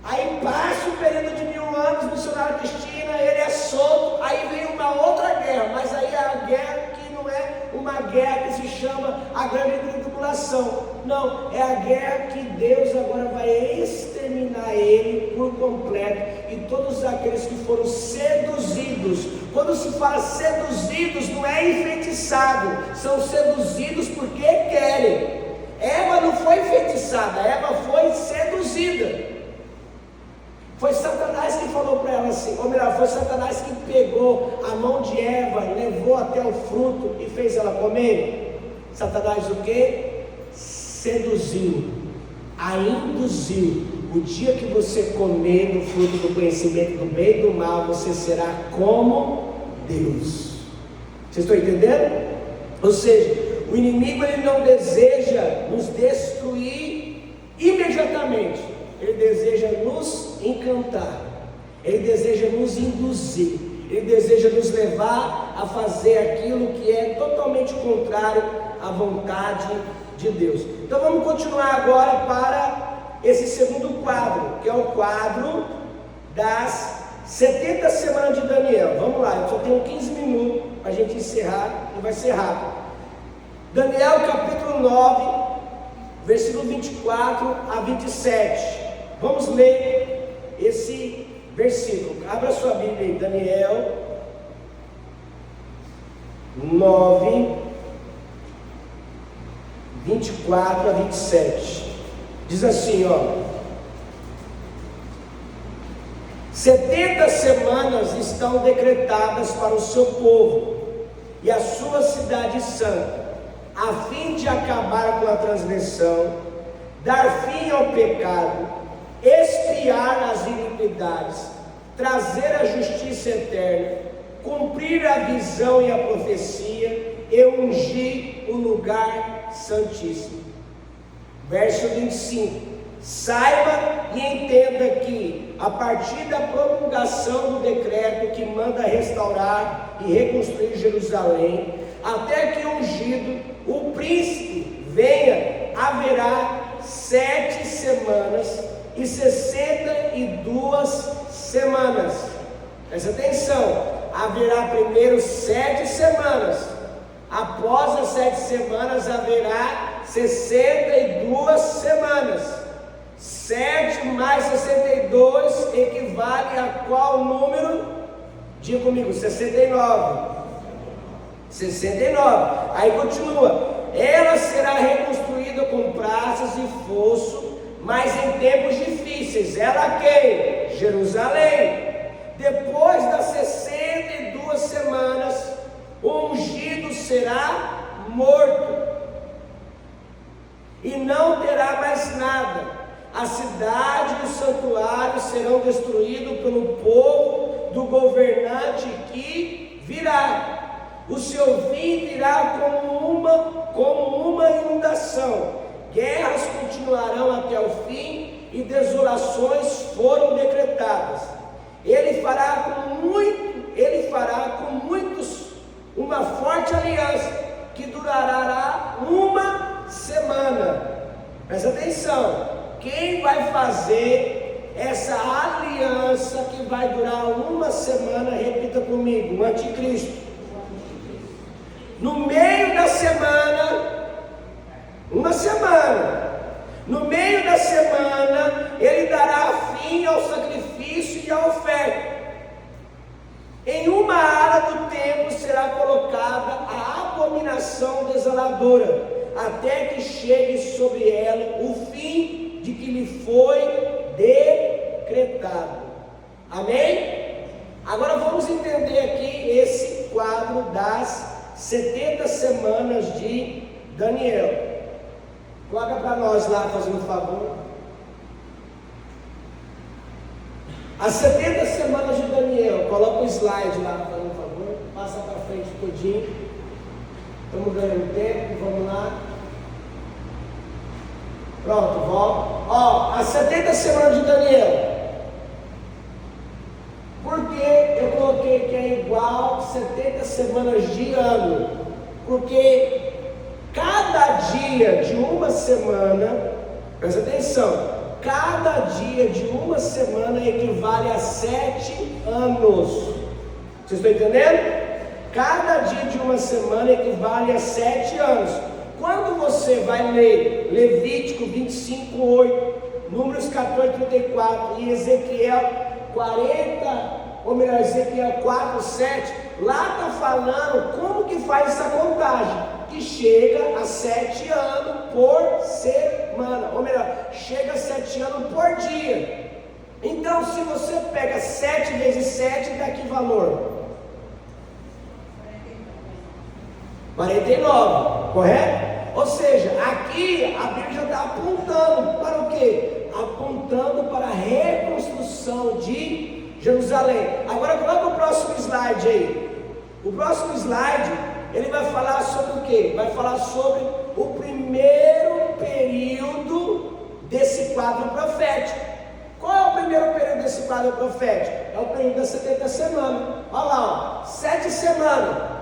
Aí passa o período de 1000 anos, missionário Cristina, ele é solto, aí vem uma outra guerra, mas aí é a guerra que não é uma guerra que se chama a grande tribulação, não, é a guerra que Deus agora vai exterminar ele por completo, e todos aqueles que foram seduzidos. Quando se fala seduzidos, não é enfeitiçado, são seduzidos porque querem. Eva não foi enfeitiçada, Eva foi seduzida. Foi Satanás que falou para ela assim, ou melhor, foi Satanás que pegou a mão de Eva, levou até o fruto e fez ela comer. Satanás o quê? Seduziu, a induziu. O dia que você comer do fruto do conhecimento do bem e do mal, você será como Deus. Vocês estão entendendo? Ou seja, o inimigo ele não deseja nos destruir imediatamente. Ele deseja nos encantar, ele deseja nos induzir, ele deseja nos levar a fazer aquilo que é totalmente contrário à vontade de Deus. Então vamos continuar agora para esse segundo quadro, que é o quadro das 70 semanas de Daniel. Vamos lá, eu só tenho 15 minutos para a gente encerrar e vai ser rápido. Daniel capítulo 9, versículo 24 a 27. Vamos ler esse versículo. Abra sua Bíblia aí, Daniel 9, 24 a 27. Diz assim, ó: 70 semanas estão decretadas para o seu povo e a sua cidade santa, a fim de acabar com a transgressão, dar fim ao pecado, expiar as iniquidades, trazer a justiça eterna, cumprir a visão e a profecia e ungir o lugar santíssimo. Verso 25: saiba e entenda que, a partir da promulgação do decreto que manda restaurar e reconstruir Jerusalém, até que o ungido, o príncipe, venha, haverá 7 semanas e 62 semanas. Presta atenção, haverá primeiro 7 semanas, após as 7 semanas haverá 62 semanas. 7 mais 62 equivale a qual número? Diga comigo, 69. 69. Aí continua: ela será reconstruída com praças e fosso, mas em tempos difíceis. Ela quem? Jerusalém. Depois das 62 semanas, o ungido será morto e não terá mais nada. A cidade e o santuário serão destruídos pelo povo do governante que virá. O seu fim virá como uma inundação. Guerras continuarão até o fim e desolações foram decretadas. Ele fará com muitos uma forte aliança que durará uma semana. Presta atenção. Quem vai fazer essa aliança que vai durar uma semana? Repita comigo: o anticristo. No meio da semana, uma semana, no meio da semana, ele dará fim ao sacrifício e à oferta. Em uma área do templo será colocada a abominação consoladora, até que chegue sobre ela o fim de que lhe foi decretado. Amém? Agora vamos entender aqui esse quadro das 70 semanas de Daniel. Coloca para nós lá, fazendo um favor. As 70 semanas de Daniel. Coloca o slide lá, fazendo um favor. Passa para frente todinho. Estamos ganhando tempo, vamos lá. Pronto, volta. Ó, as 70 semanas de Daniel. Por que eu coloquei que é igual 70 semanas de ano? Porque cada dia de uma semana, presta atenção, cada dia de uma semana equivale a 7 anos. Vocês estão entendendo? Cada dia de uma semana equivale a 7 anos. Quando você vai ler Levítico 25:8, Números 14:34 e Ezequiel 4:7, lá está falando como que faz essa contagem, que chega a 7 anos por semana, ou melhor, chega a 7 anos por dia. Então, se você pega 7 vezes 7, dá que valor? 49, correto? Ou seja, aqui a Bíblia já está apontando para o quê? Apontando para a reconstrução de Jerusalém. Agora coloca o próximo slide aí. O próximo slide, ele vai falar sobre o quê? Vai falar sobre o primeiro período desse quadro profético. Qual é o primeiro período desse quadro profético? É o período das 70 semanas. Olha lá, ó, 7 semanas.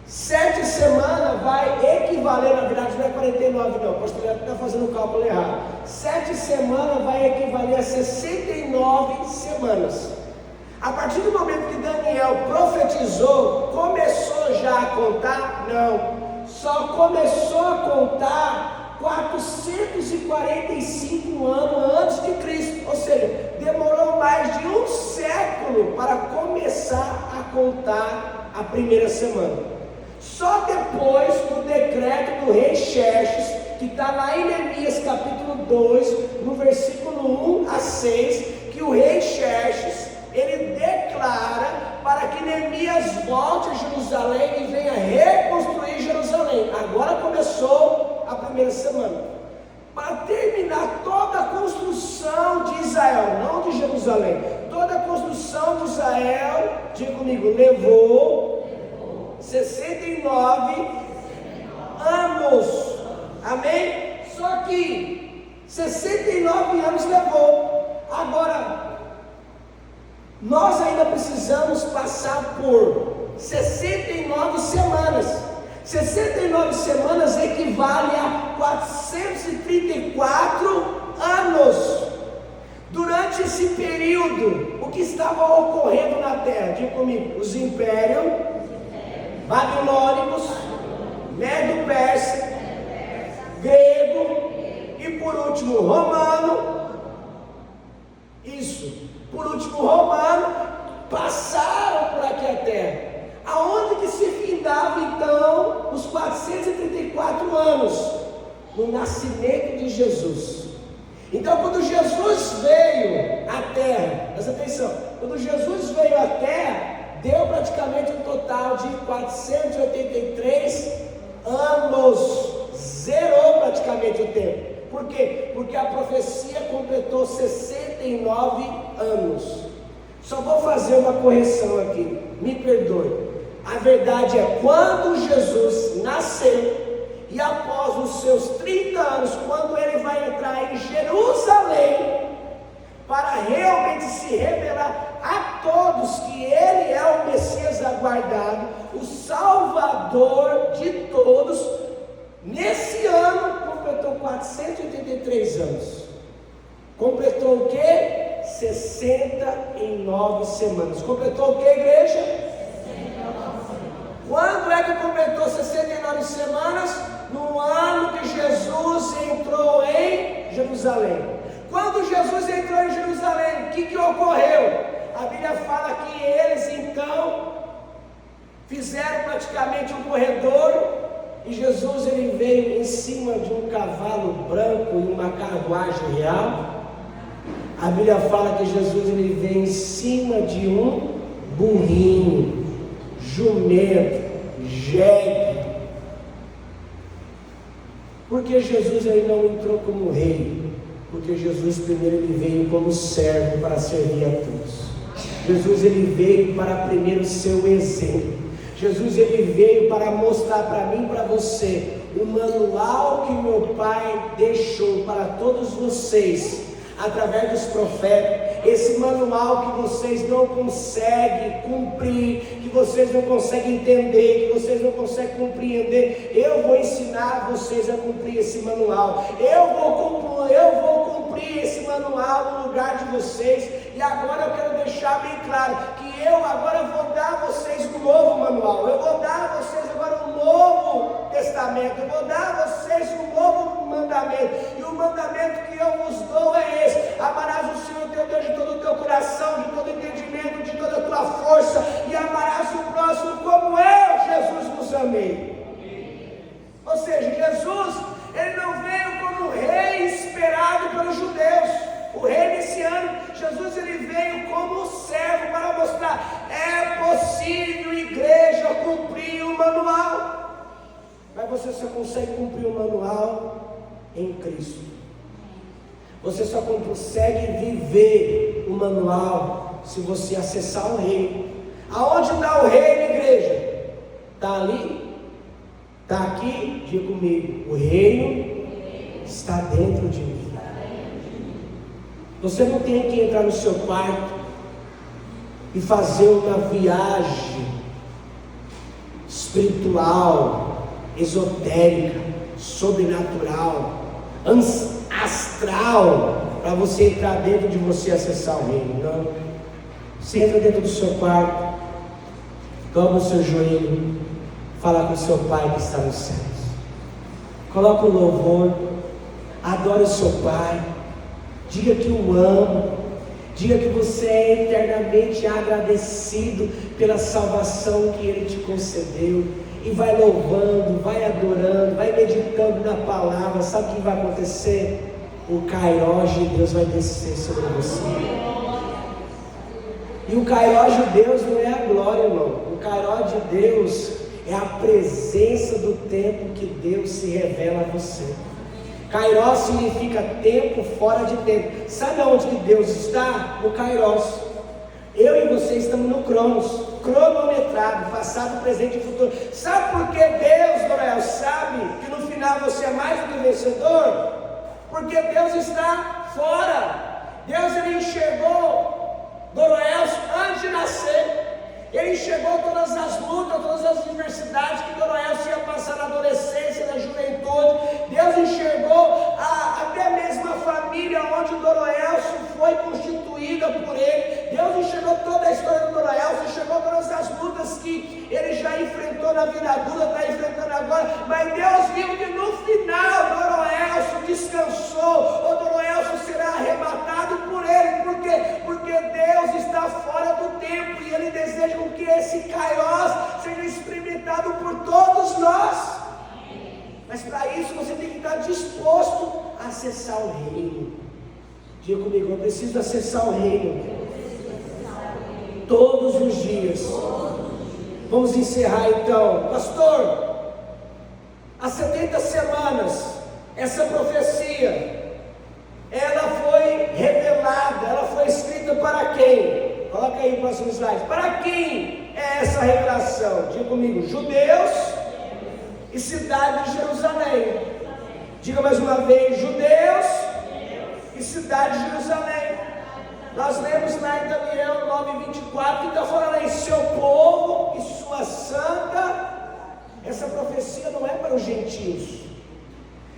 7 semanas vai equivaler, na verdade não é 49 não, o pastor está fazendo o cálculo errado. 7 semanas vai equivaler a 69 semanas. A partir do momento que Daniel profetizou, começou já a contar? Não, só começou a contar 445 anos antes de Cristo, ou seja, demorou mais de um século para começar a contar a primeira semana. Só depois do decreto do rei Xerxes, que está lá em Neemias capítulo 2, no versículo 1 a 6, que o rei Xerxes, ele declara para que Neemias volte a Jerusalém e venha reconstruir Jerusalém. Agora começou a primeira semana, para terminar toda a construção de Israel, não de Jerusalém, toda a construção de Israel, diga comigo, levou 69 anos, amém? Só que 69 anos levou. Agora, nós ainda precisamos passar por 69 semanas. 69 semanas equivale a 434 anos. Durante esse período, o que estava ocorrendo na terra? Diga comigo, os impérios babilônicos, Medo-Persa, grego e por último romano. Isso, por último romano, passaram por aqui a terra. Aonde que se findava então os 434 anos? No nascimento de Jesus. Então, quando Jesus veio à terra, presta atenção, quando Jesus veio à terra, deu praticamente um total de 483 anos, zerou praticamente o tempo. Por quê? Porque a profecia completou 69 anos. Só vou fazer uma correção aqui, me perdoe. A verdade é, quando Jesus nasceu, e após os seus 30 anos, quando ele vai entrar em Jerusalém, para realmente se revelar a todos que ele é o Messias aguardado, o Salvador de todos, nesse ano completou 483 anos. Completou o que? 69 semanas. Completou o que, igreja? Quando é que completou 69 semanas? No ano que Jesus entrou em Jerusalém. Quando Jesus entrou em Jerusalém, o que ocorreu? A Bíblia fala que eles então fizeram praticamente um corredor E Jesus ele veio em cima de um cavalo branco e uma carruagem real. A Bíblia fala que Jesus ele veio em cima de um burrinho, jumento, jegue. Porque Jesus ele não entrou como rei? Porque Jesus primeiro ele veio como servo para servir a todos. Jesus ele veio para primeiro ser o exemplo. Jesus ele veio para mostrar para mim e para você o manual que meu Pai deixou para todos vocês através dos profetas. Esse manual que vocês não conseguem cumprir, que vocês não conseguem entender, que vocês não conseguem compreender, eu vou ensinar vocês a cumprir esse manual. Eu vou cumprir esse manual no lugar de vocês. E agora eu quero deixar bem claro que eu agora vou dar a vocês um novo manual. Eu vou dar a vocês agora um novo testamento. Eu vou dar a vocês um novo mandamento. E o mandamento que eu vos dou é esse: amarás o Senhor teu Deus de todo o teu coração, de todo entendimento, de toda a tua força, e amarás o próximo como eu, Jesus, vos amei. Ou seja, Jesus, ele não veio como rei esperado pelos judeus, o rei messiânico. Jesus ele veio como servo para mostrar: é possível, igreja, cumprir o manual. Mas você só consegue cumprir o manual em Cristo. Você só consegue viver o manual se você acessar o reino. Aonde está o reino, igreja? Está ali? Está aqui? Diga comigo: o reino está dentro de mim. Você não tem que entrar no seu quarto e fazer uma viagem espiritual, esotérica, sobrenatural, astral, para você entrar dentro de você e acessar o reino. Não. Você entra dentro do seu quarto, dobra o seu joelho, fala com o seu Pai que está nos céus, coloca o louvor, adora o seu Pai, diga que o ama, diga que você é eternamente agradecido pela salvação que Ele te concedeu, e vai louvando, vai adorando, vai meditando na palavra. Sabe o que vai acontecer? O Kairós de Deus vai descer sobre você. E o Kairós de Deus não é a glória, irmão. O Kairós de Deus é a presença do tempo que Deus se revela a você. Kairós significa tempo fora de tempo. Sabe onde que Deus está? No Kairós. Eu e você estamos no Cronos, cronometrado, passado, presente e futuro. Sabe por que Deus, Doroel, sabe que no final você é mais do que vencedor? Porque Deus está fora. Deus ele enxergou Doroel antes de nascer. Ele enxergou todas as lutas, todas as adversidades que Doroel ia passar na adolescência, na juventude. Deus enxergou até mesmo a família onde Doroel foi constituída por ele. Deus enxergou toda a história de Doroel, enxergou todas as lutas que ele já enfrentou na vida adulta, está enfrentando agora. Mas Deus viu que no final Doroel descansou, ou Doroel será arrebatado por ele. Por quê? Porque Deus está fora do tempo e ele deseja que esse Kairós seja experimentado por todos nós. Mas para isso você tem que estar disposto a acessar o reino. Diga comigo: eu preciso acessar o reino todos os dias. Vamos encerrar então. Pastor, há 70 semanas essa profecia ela foi revelada, ela foi escrita para quem? Coloca aí o próximo slide. Para quem é essa revelação? Diga comigo: judeus e cidade de Jerusalém. Diga mais uma vez: judeus e cidade de Jerusalém. Nós lemos lá em Daniel 9:24, que está falando aí: seu povo e sua santa. Essa profecia não é para os gentios,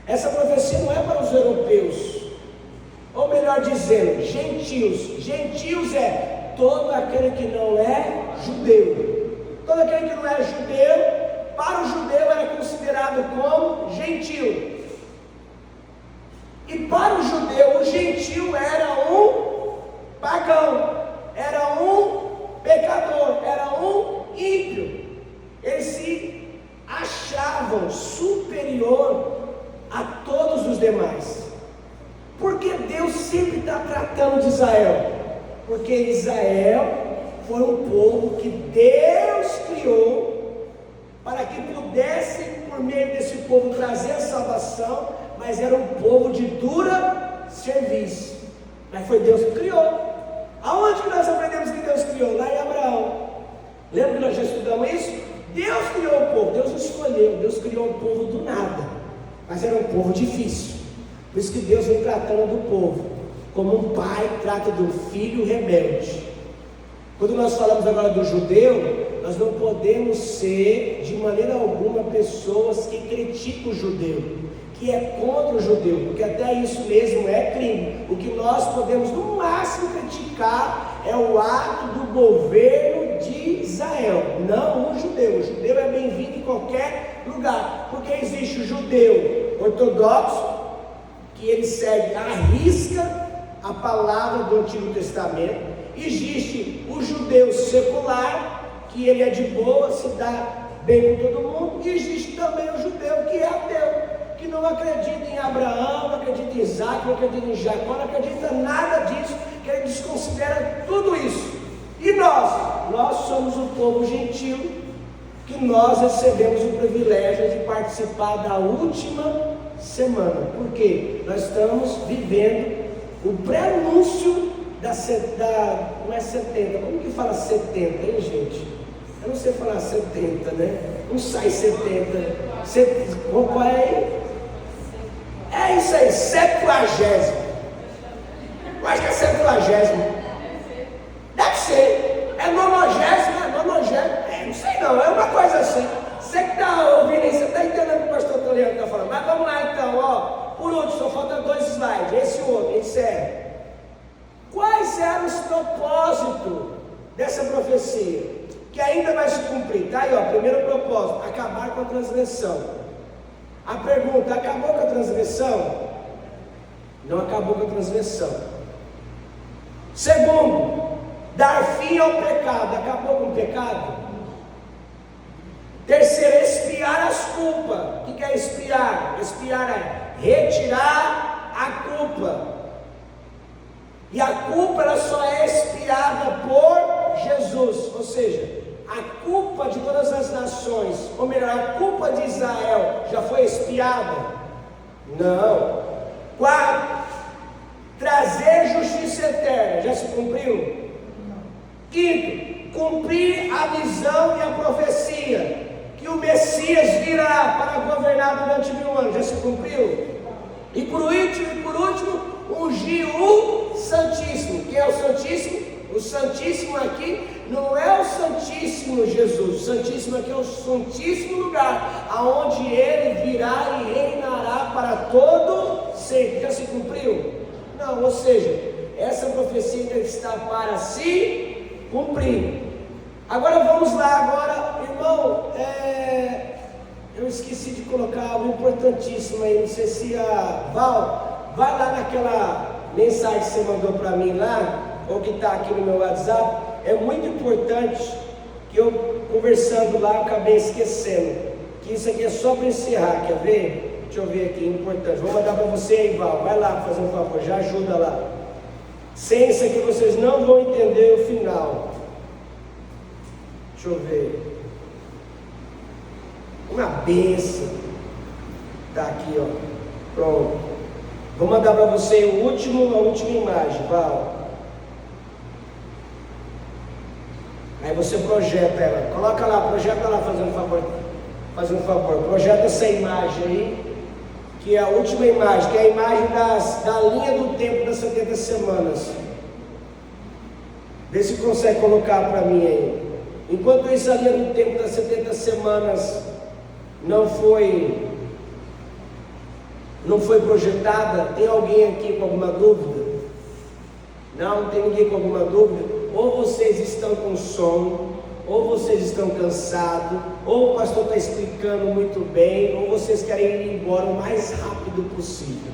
essa profecia não é para os europeus, ou melhor dizendo, gentios. Gentios é todo aquele que não é judeu. Todo aquele que não é judeu, para o judeu era considerado como gentil. E para o judeu, o gentil era um pagão, era um pecador, era um ímpio. Eles se achavam está tratando de Israel? Porque Israel foi um povo que Deus criou para que pudesse, por meio desse povo, trazer a salvação, mas era um povo de dura serviço. Mas foi Deus que criou. Aonde que nós aprendemos que Deus criou? Lá em Abraão. Lembra que nós já estudamos isso? Deus criou o povo, Deus escolheu, Deus criou o povo do nada, mas era um povo difícil. Por isso que Deus vem tratando do povo como um pai trata do filho rebelde. Quando nós falamos agora do judeu, nós não podemos ser de maneira alguma pessoas que criticam o judeu, que é contra o judeu, porque até isso mesmo é crime. O que nós podemos no máximo criticar é o ato do governo de Israel, não o judeu. O judeu é bem-vindo em qualquer lugar, porque existe o judeu ortodoxo, que ele segue à risca a palavra do Antigo Testamento. Existe o judeu secular, que ele é de boa, se dá bem com todo mundo. E existe também o judeu que é ateu, que não acredita em Abraão, não acredita em Isaac, não acredita em Jacó, não acredita em nada disso, que ele desconsidera tudo isso. E nós somos o povo gentil, que nós recebemos o privilégio de participar da última semana. Por quê? Nós estamos vivendo o prenúncio não é 70, como que fala 70, hein, gente? Eu não sei falar 70, né? Não sai 70. Qual é? É isso aí, 70º. Eu acho que é 70º. Deve ser. É 90º, né? 90º. Não sei não, é uma coisa assim. Você que está ouvindo aí, você está entendendo o que o pastor Toliano está falando. Mas vamos lá então, ó. Por último, só faltam 2 slides. Esse outro, encerra. Quais eram os propósitos dessa profecia? Que ainda vai se cumprir. Está aí, ó. Primeiro propósito, acabar com a transgressão. A pergunta, acabou com a transgressão? Não acabou com a transgressão. Segundo, dar fim ao pecado. Acabou com o pecado? Terceiro, expiar as culpas. O que é expiar? Expiar é retirar a culpa. E a culpa ela só é expiada por Jesus. Ou seja, a culpa de todas as nações, ou melhor, a culpa de Israel já foi expiada? Não. 4, trazer justiça eterna. Já se cumpriu? 5, cumprir a visão e a profecia, que o Messias virá para governar durante 1000 anos. Já se cumpriu? E por último, ungir o Santíssimo. Quem é o Santíssimo? O Santíssimo aqui não é o Santíssimo Jesus. O Santíssimo aqui é o Santíssimo lugar, aonde Ele virá e reinará para todo sempre. Já se cumpriu? Não, ou seja, essa profecia ainda está para se cumprir. Agora vamos lá, irmão, eu esqueci de colocar algo importantíssimo aí, não sei se a Val, vai lá naquela mensagem que você mandou para mim lá, ou que está aqui no meu WhatsApp. É muito importante, que eu conversando lá, eu acabei esquecendo, que isso aqui é só para encerrar, quer ver? Deixa eu ver aqui, importante, vou mandar para você aí, Val, vai lá fazer um favor, já ajuda lá. Sem isso aqui vocês não vão entender o final. Deixa eu ver. Uma bênção. Está aqui, ó. Pronto. Vou mandar para você a última imagem, Val. Aí você projeta ela. Coloca lá, projeta lá, fazendo um favor. Projeta essa imagem aí, que é a última imagem, que é a imagem da linha do tempo das 70 semanas. Vê se consegue colocar para mim aí. Enquanto isso, a linha do tempo das 70 semanas não foi projetada, tem alguém aqui com alguma dúvida? Não tem ninguém com alguma dúvida? Ou vocês estão com sono, ou vocês estão cansados, ou o pastor está explicando muito bem, ou vocês querem ir embora o mais rápido possível.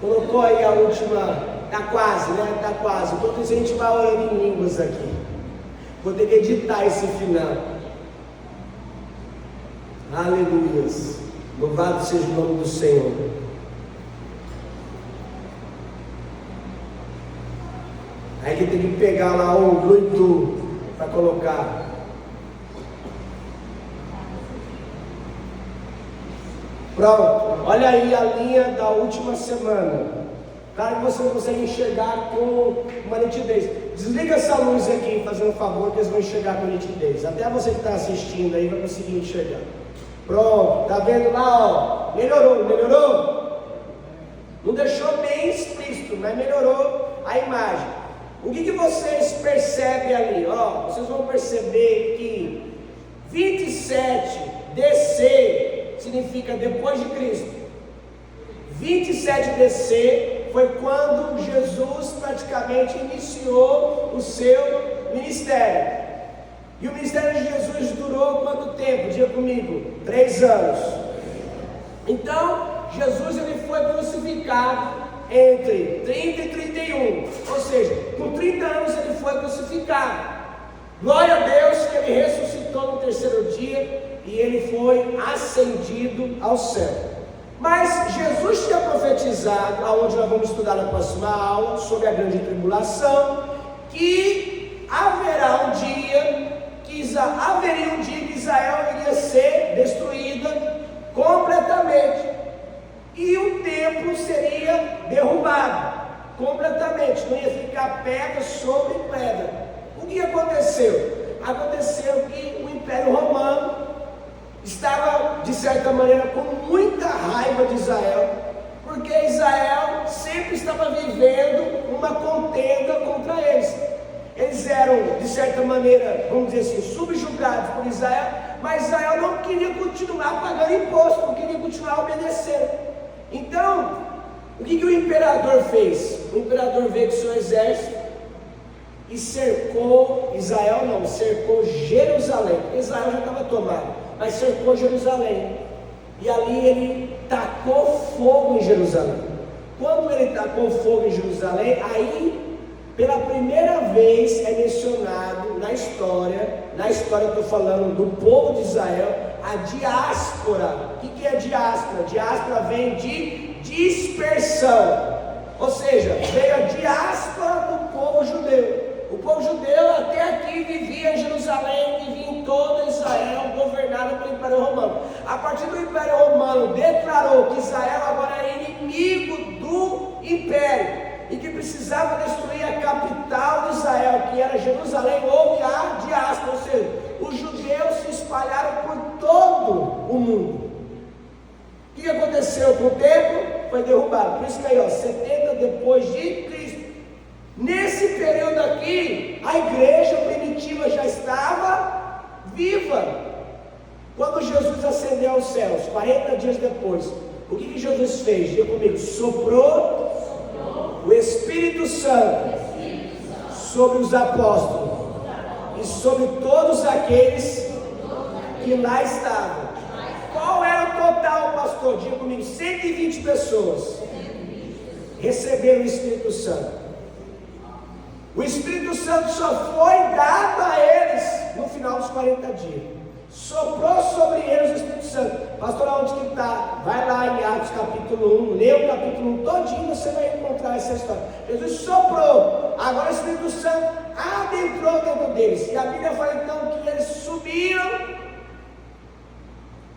Colocou aí a última, está quase, né? Está quase. Enquanto isso a gente vai orando em línguas aqui. Vou ter que editar esse final. Aleluias. Louvado seja o nome do Senhor. Aí que tem que pegar lá o Bluetooth para colocar. Pronto, olha aí a linha da última semana. Claro que vocês conseguem enxergar com uma nitidez. Desliga essa luz aqui, fazendo um favor, que eles vão enxergar com nitidez. Até você que está assistindo aí vai conseguir enxergar. Pronto, tá vendo lá, ó? Melhorou, melhorou? Não deixou bem explícito, mas melhorou a imagem. O que vocês percebem ali? Ó, vocês vão perceber que 27 DC significa depois de Cristo. 27 DC foi quando Jesus praticamente iniciou o seu ministério. E o ministério de Jesus durou quanto tempo? Diga comigo, 3 anos. Então, Jesus ele foi crucificado entre 30 e 31. Ou seja, com 30 anos ele foi crucificado. Glória a Deus que ele ressuscitou no 3º dia e ele foi ascendido ao céu. Mas Jesus tinha profetizado, aonde nós vamos estudar na próxima aula, sobre a grande tribulação, que haveria um dia que Israel iria ser destruída completamente. E o templo seria derrubado completamente, não ia ficar pedra sobre pedra. O que aconteceu? Aconteceu que o Império Romano estava, de certa maneira, com muita raiva de Israel, porque Israel sempre estava vivendo uma contenda contra eles. Eles eram, de certa maneira, vamos dizer assim, subjugados por Israel, mas Israel não queria continuar pagando imposto, não queria continuar obedecendo. Então, o que o imperador fez? O imperador veio com seu exército e cercou Israel, não, cercou Jerusalém. Israel já estava tomado, mas cercou Jerusalém. E ali ele tacou fogo em Jerusalém. Quando ele tacou fogo em Jerusalém, aí pela primeira vez é mencionado na história eu estou falando do povo de Israel, a diáspora. O que é diáspora? Diáspora vem de dispersão, ou seja, veio a diáspora do povo judeu. O povo judeu até aqui vivia em Jerusalém, vivia em toda Israel, governado pelo Império Romano. A partir do Império Romano declarou que Israel agora era inimigo do Império e que precisava destruir a capital de Israel, que era Jerusalém. Houve a diáspora, ou seja, os judeus se espalharam por todo o mundo. O que aconteceu com o templo? Foi derrubado. Por isso que aí, ó, 70 depois de Cristo. Nesse período aqui, a igreja primitiva já estava viva. Quando Jesus ascendeu aos céus, 40 dias depois, o que Jesus fez? Diga comigo, soprou o Espírito Santo sobre os apóstolos e sobre todos aqueles que lá estavam. Qual era o total, pastor? Diga comigo, 120 pessoas receberam o Espírito Santo. O Espírito Santo só foi dado a eles no final dos 40 dias. Soprou sobre eles o Espírito Santo. Pastor, onde que está? Vai lá em Atos capítulo 1, lê o capítulo 1 todinho, você vai encontrar essa história. Jesus soprou, agora o Espírito Santo adentrou dentro deles. E a Bíblia fala então que eles subiram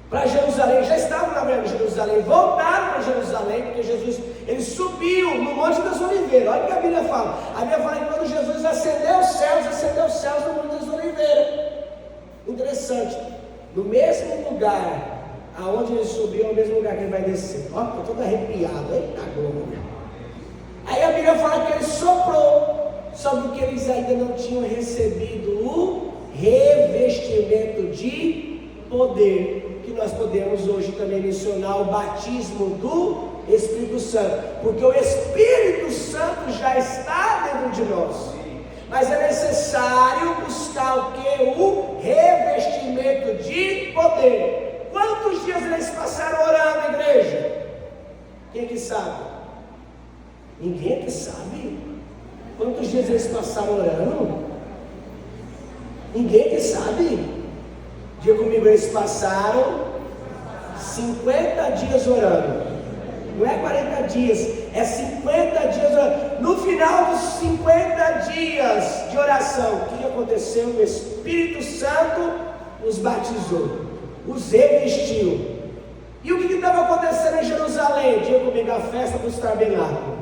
para Jerusalém, já estavam na verdade em Jerusalém, voltaram para Jerusalém, porque Jesus, ele subiu no Monte das Oliveiras. Olha o que a Bíblia fala. A Bíblia fala que quando Jesus ascendeu os céus no Monte das Oliveiras. Interessante, no mesmo lugar aonde ele subiu, é o mesmo lugar que ele vai descer. Ó, estou todo arrepiado, eita glória. Aí a Bíblia fala que ele soprou, só porque eles ainda não tinham recebido o revestimento de poder, que nós podemos hoje também mencionar o batismo do Espírito Santo, porque o Espírito Santo já está dentro de nós. Mas é necessário buscar o que? O revestimento de poder. Quantos dias eles passaram orando, igreja? Quem é que sabe? Ninguém é que sabe. Quantos dias eles passaram orando? Ninguém é que sabe. Diga comigo, eles passaram 50 dias orando. Não é 40 dias, é 50 dias orando. No final dos 50 dias dias de oração. O que aconteceu? O Espírito Santo os batizou, os revestiu. E o que estava acontecendo em Jerusalém? Diga comigo, a festa dos tabernáculos.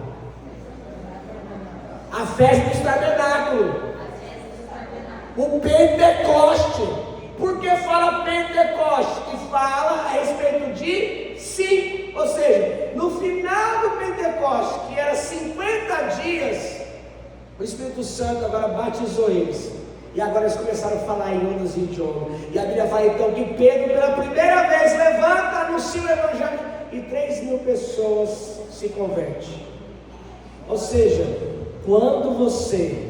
A festa dos tabernáculos. O Pentecoste. Por que fala Pentecoste? Que fala a respeito de 5. Ou seja, no final do Pentecoste, que era 50 dias, o Espírito Santo agora batizou eles. E agora eles começaram a falar em outros idiomas. E a Bíblia fala então que Pedro pela primeira vez levanta, anuncia o Evangelho e 3.000 pessoas se convertem. Ou seja, quando você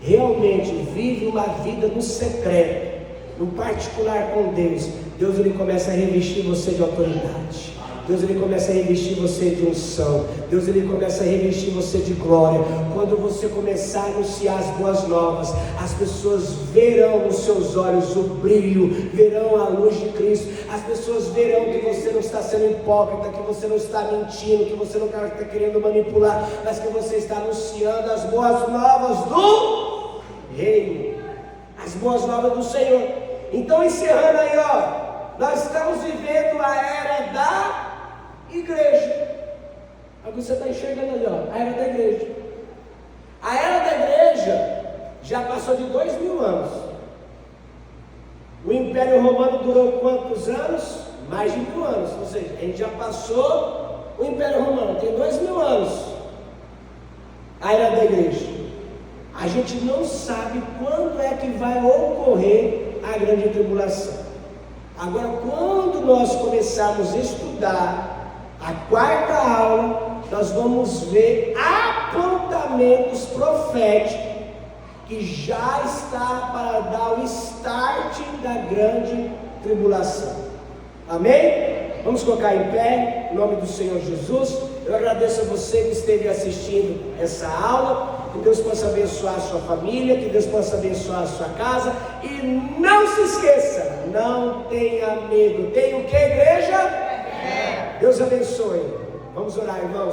realmente vive uma vida no secreto, no particular com Deus, Deus ele começa a revestir você de autoridade. Deus ele começa a revestir você de unção. Deus ele começa a revestir você de glória. Quando você começar a anunciar as boas novas, as pessoas verão nos seus olhos o brilho, verão a luz de Cristo. As pessoas verão que você não está sendo hipócrita, que você não está mentindo, que você não está querendo manipular, mas que você está anunciando as boas novas do Reino, as boas novas do Senhor. Então, encerrando aí, nós estamos vivendo a era da igreja. Agora você está enxergando ali, a era da igreja. A era da igreja já passou de 2.000 anos. O Império Romano durou quantos anos? Mais de 1.000 anos. Ou seja, a gente já passou o Império Romano, tem 2.000 anos. A era da igreja. A gente não sabe quando é que vai ocorrer a grande tribulação. Agora, quando nós começarmos a estudar a quarta aula, nós vamos ver apontamentos proféticos que já está para dar o start da grande tribulação. Amém? Vamos colocar em pé, em nome do Senhor Jesus. Eu agradeço a você que esteve assistindo essa aula. Que Deus possa abençoar a sua família, que Deus possa abençoar a sua casa. E não se esqueça, não tenha medo. Tem o que, igreja? Deus abençoe. Vamos orar, irmãos.